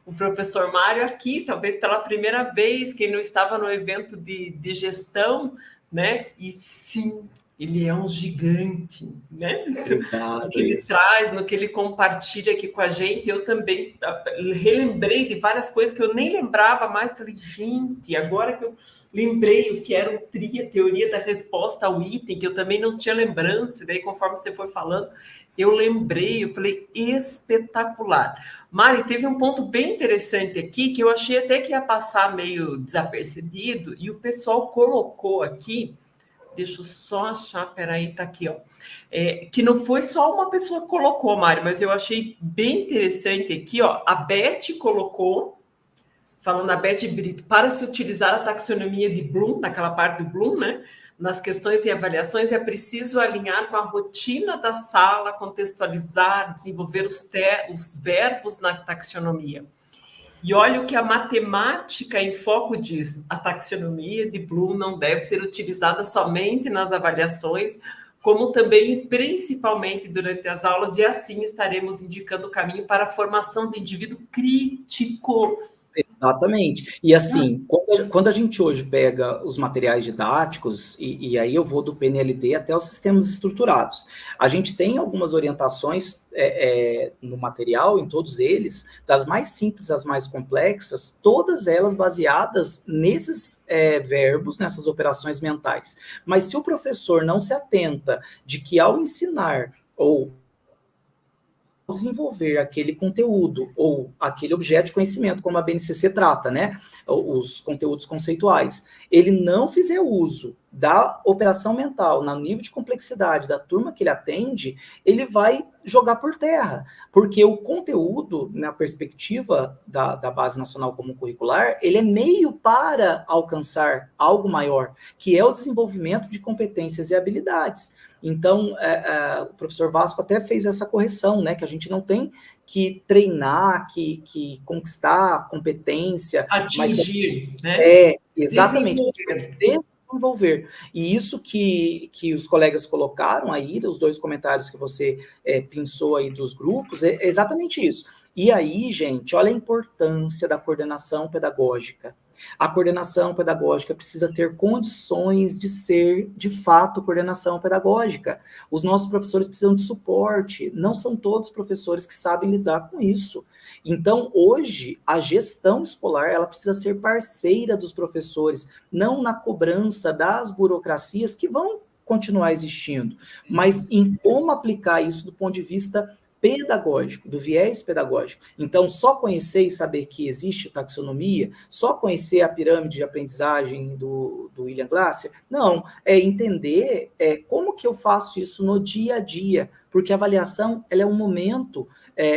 Speaker 2: o professor Mário aqui, talvez pela primeira vez, quem não estava no evento de gestão, né? E sim, ele é um gigante, né?
Speaker 3: Obrigado,
Speaker 2: no que ele traz, no que ele compartilha aqui com a gente. Eu também relembrei de várias coisas que eu nem lembrava mais. Falei, gente, agora que eu lembrei o que era o TRI, a teoria da resposta ao item, que eu também não tinha lembrança, daí conforme você foi falando, eu lembrei, eu falei, espetacular. Mari, teve um ponto bem interessante aqui, que eu achei até que ia passar meio desapercebido, e o pessoal colocou aqui, deixa eu só achar, peraí, tá aqui, ó, que não foi só uma pessoa que colocou, Mari, mas eu achei bem interessante aqui, ó, a Beth colocou, falando a Beth Brito, para se utilizar a taxonomia de Bloom, naquela parte do Bloom, né? Nas questões e avaliações, é preciso alinhar com a rotina da sala, contextualizar, desenvolver os verbos na taxonomia. E olha o que a matemática em foco diz: a taxonomia de Bloom não deve ser utilizada somente nas avaliações, como também e principalmente durante as aulas, e assim estaremos indicando o caminho para a formação de indivíduo crítico.
Speaker 3: Exatamente. E assim, quando a gente hoje pega os materiais didáticos, e aí eu vou do PNLD até os sistemas estruturados, a gente tem algumas orientações no material, em todos eles, das mais simples às mais complexas, todas elas baseadas nesses verbos, nessas operações mentais. Mas se o professor não se atenta de que ao ensinar ou desenvolver aquele conteúdo ou aquele objeto de conhecimento, como a BNCC trata, né? Os conteúdos conceituais, ele não fizer uso da operação mental no nível de complexidade da turma que ele atende, ele vai jogar por terra, porque o conteúdo, na perspectiva da Base Nacional Comum Curricular, ele é meio para alcançar algo maior, que é o desenvolvimento de competências e habilidades. Então, o professor Vasco até fez essa correção, né, que a gente não tem que treinar, que conquistar competência.
Speaker 2: Atingir, né?
Speaker 3: Exatamente. Desenvolver. E isso que os colegas colocaram aí, os 2 comentários que você pensou aí dos grupos, é exatamente isso. E aí, gente, olha a importância da coordenação pedagógica. A coordenação pedagógica precisa ter condições de ser, de fato, coordenação pedagógica. Os nossos professores precisam de suporte. Não são todos professores que sabem lidar com isso. Então, hoje, a gestão escolar, ela precisa ser parceira dos professores, não na cobrança das burocracias que vão continuar existindo, mas em como aplicar isso do ponto de vista pedagógico, do viés pedagógico. Então, só conhecer e saber que existe taxonomia, só conhecer a pirâmide de aprendizagem do William Glasser, não, é entender como que eu faço isso no dia a dia, porque a avaliação ela é um momento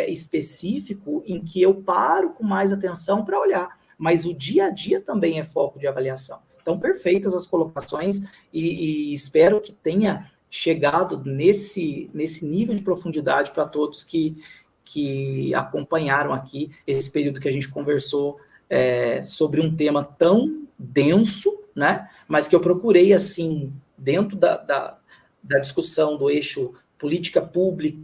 Speaker 3: específico em que eu paro com mais atenção para olhar, mas o dia a dia também é foco de avaliação. Então, perfeitas as colocações e espero que tenha chegado nesse nível de profundidade para todos que acompanharam aqui esse período que a gente conversou sobre um tema tão denso, né? Mas que eu procurei, assim, dentro da discussão do eixo política pública,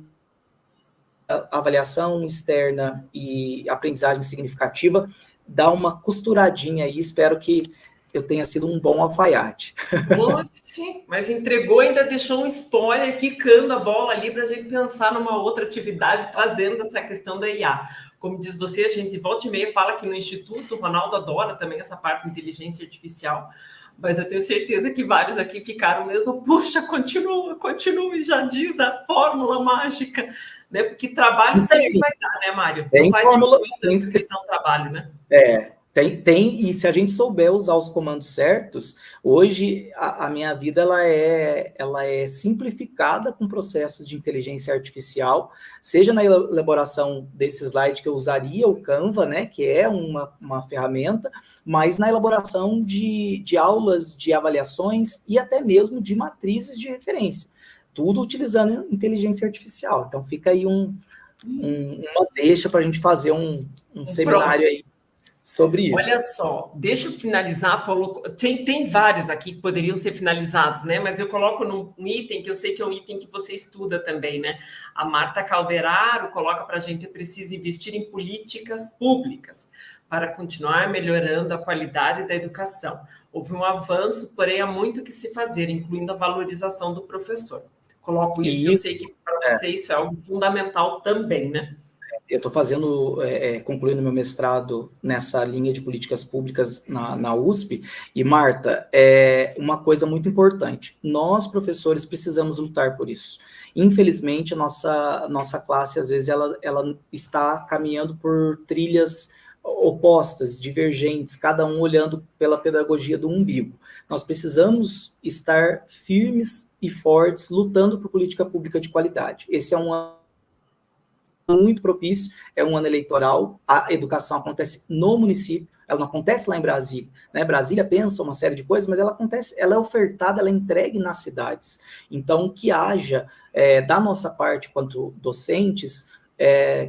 Speaker 3: avaliação externa e aprendizagem significativa, dar uma costuradinha aí, espero que eu tenha sido um bom alfaiate.
Speaker 2: Sim, mas entregou, ainda deixou um spoiler, quicando a bola ali para a gente pensar numa outra atividade, trazendo essa questão da IA. Como diz você, a gente volta e meia fala que no Instituto, o Ronaldo adora também essa parte de inteligência artificial, mas eu tenho certeza que vários aqui ficaram mesmo, puxa, continua, e já diz a fórmula mágica, né? Porque trabalho sempre vai dar, né, Mário? Não vai diminuir a questão do trabalho, né?
Speaker 3: E se a gente souber usar os comandos certos, hoje a minha vida ela é simplificada com processos de inteligência artificial, seja na elaboração desse slide que eu usaria, o Canva, né, que é uma ferramenta, mas na elaboração de aulas, de avaliações e até mesmo de matrizes de referência, tudo utilizando inteligência artificial. Então fica aí uma deixa para a gente fazer um seminário aí sobre isso.
Speaker 2: Olha só, deixa eu finalizar, tem vários aqui que poderiam ser finalizados, né? Mas eu coloco num item que eu sei que é um item que você estuda também, né? A Marta Calderaro coloca para a gente: é preciso investir em políticas públicas para continuar melhorando a qualidade da educação. Houve um avanço, porém há muito que se fazer, incluindo a valorização do professor. Coloco isso, porque eu sei que para você isso é algo fundamental também, né?
Speaker 3: Eu estou concluindo meu mestrado nessa linha de políticas públicas na USP, e, Marta, uma coisa muito importante, nós, professores, precisamos lutar por isso. Infelizmente, a nossa classe, às vezes, ela está caminhando por trilhas opostas, divergentes, cada um olhando pela pedagogia do umbigo. Nós precisamos estar firmes e fortes, lutando por política pública de qualidade. Esse é muito propício, é um ano eleitoral, a educação acontece no município, ela não acontece lá em Brasília, né? Brasília pensa uma série de coisas, mas ela é ofertada, ela é entregue nas cidades. Então, que haja, da nossa parte, quanto docentes,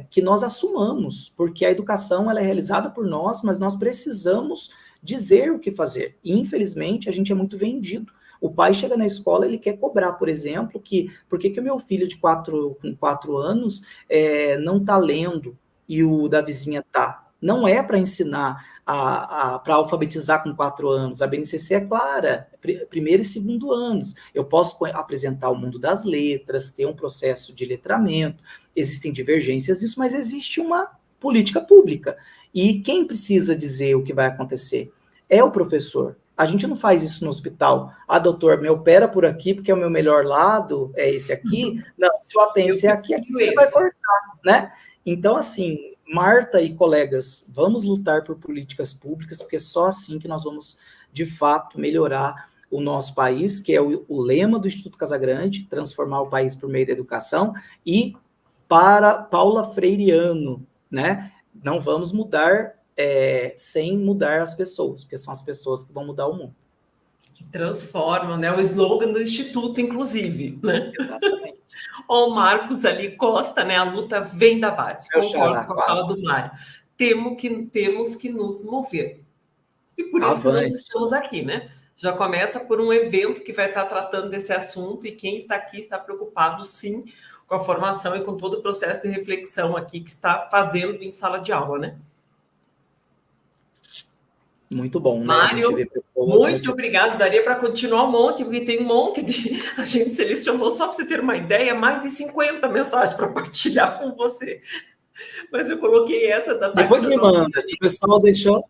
Speaker 3: que nós assumamos, porque a educação ela é realizada por nós, mas nós precisamos dizer o que fazer. E, infelizmente, a gente é muito vendido. O pai chega na escola, ele quer cobrar, por exemplo, por que o meu filho com 4 anos não está lendo e o da vizinha está. Não é para ensinar, para alfabetizar com 4 anos. A BNCC é clara, primeiro e segundo anos. Eu posso apresentar o mundo das letras, ter um processo de letramento, existem divergências disso, mas existe uma política pública. E quem precisa dizer o que vai acontecer é o professor. A gente não faz isso no hospital. Ah, doutor, me opera por aqui, porque é o meu melhor lado, é esse aqui. Não, se o apêndice é aqui ele vai cortar, né? Então, assim, Marta e colegas, vamos lutar por políticas públicas, porque é só assim que nós vamos, de fato, melhorar o nosso país, que é o lema do Instituto Casagrande, transformar o país por meio da educação, e para Paula Freireano, né? Não vamos mudar sem mudar as pessoas, porque são as pessoas que vão mudar o mundo.
Speaker 2: Que transformam, né? O slogan do Instituto, inclusive, né?
Speaker 3: Exatamente.
Speaker 2: O Marcos ali Costa, né? A luta vem da base. Concordo com a fala do Mário. Temos que nos mover. E por isso que nós estamos aqui, né? Já começa por um evento que vai estar tratando desse assunto, e quem está aqui está preocupado, sim, com a formação e com todo o processo de reflexão aqui que está fazendo em sala de aula, né?
Speaker 3: Muito bom, né?
Speaker 2: Mário, muito obrigado. Daria para continuar um monte, porque tem um monte de... A gente selecionou, só para você ter uma ideia, mais de 50 mensagens para partilhar com você. Mas eu coloquei essa da
Speaker 3: Depois me manda, se o pessoal deixou...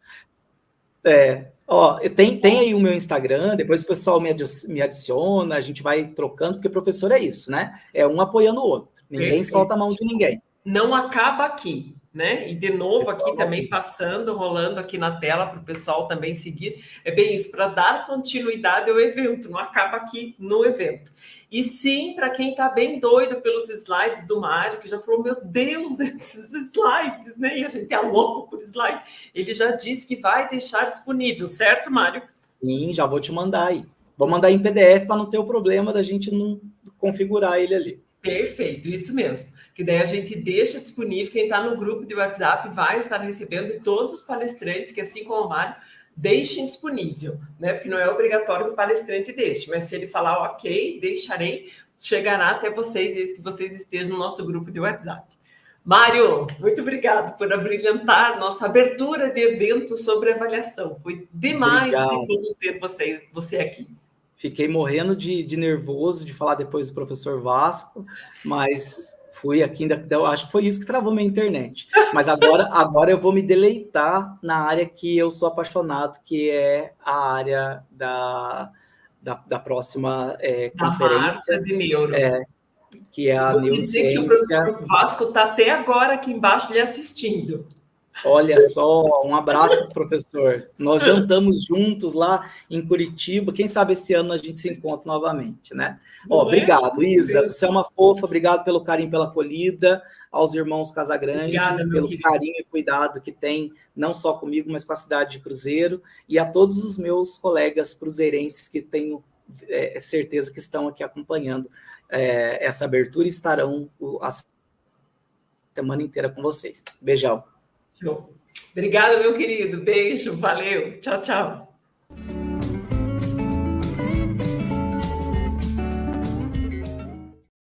Speaker 3: tem aí o meu Instagram, depois o pessoal me adiciona, a gente vai trocando, porque professor é isso, né? É um apoiando o outro. Ninguém solta a mão de ninguém.
Speaker 2: Não acaba aqui, né? E de novo aqui também passando, rolando aqui na tela para o pessoal também seguir. É bem isso, para dar continuidade ao evento, não acaba aqui no evento. E sim, para quem está bem doido pelos slides do Mário, que já falou, meu Deus, esses slides, né? E a gente é louco por slide. Ele já disse que vai deixar disponível, certo, Mário?
Speaker 3: Sim, já vou te mandar aí. Vou mandar em PDF para não ter o problema da gente não configurar ele ali.
Speaker 2: Perfeito, isso mesmo. Que daí a gente deixa disponível, quem está no grupo de WhatsApp vai estar recebendo, e todos os palestrantes que, assim como o Mário, deixem disponível, né? Porque não é obrigatório que o palestrante deixe, mas se ele falar ok, deixarei, chegará até vocês, desde que vocês estejam no nosso grupo de WhatsApp. Mário, muito obrigado por abrilhantar nossa abertura de evento sobre avaliação. Foi demais de bom ter você aqui.
Speaker 3: Fiquei morrendo de nervoso de falar depois do professor Vasco, mas fui aqui, acho que foi isso que travou minha internet. Mas agora eu vou me deleitar na área que eu sou apaixonado, que é a área da próxima conferência.
Speaker 2: De neuro.
Speaker 3: Que é a neurociência.
Speaker 2: Dizer que o professor Vasco está até agora aqui embaixo lhe assistindo.
Speaker 3: Olha só, um abraço, professor. Nós jantamos juntos lá em Curitiba. Quem sabe esse ano a gente se encontra novamente, né? Obrigado, Isa. Você é uma fofa. Obrigado pelo carinho, pela acolhida. Aos irmãos Casagrande, pelo carinho e cuidado que tem, não só comigo, mas com a cidade de Cruzeiro. E a todos os meus colegas cruzeirenses que tenho certeza que estão aqui acompanhando essa abertura e estarão a semana inteira com vocês. Beijão.
Speaker 2: Obrigada, meu querido. Beijo, valeu. Tchau, tchau.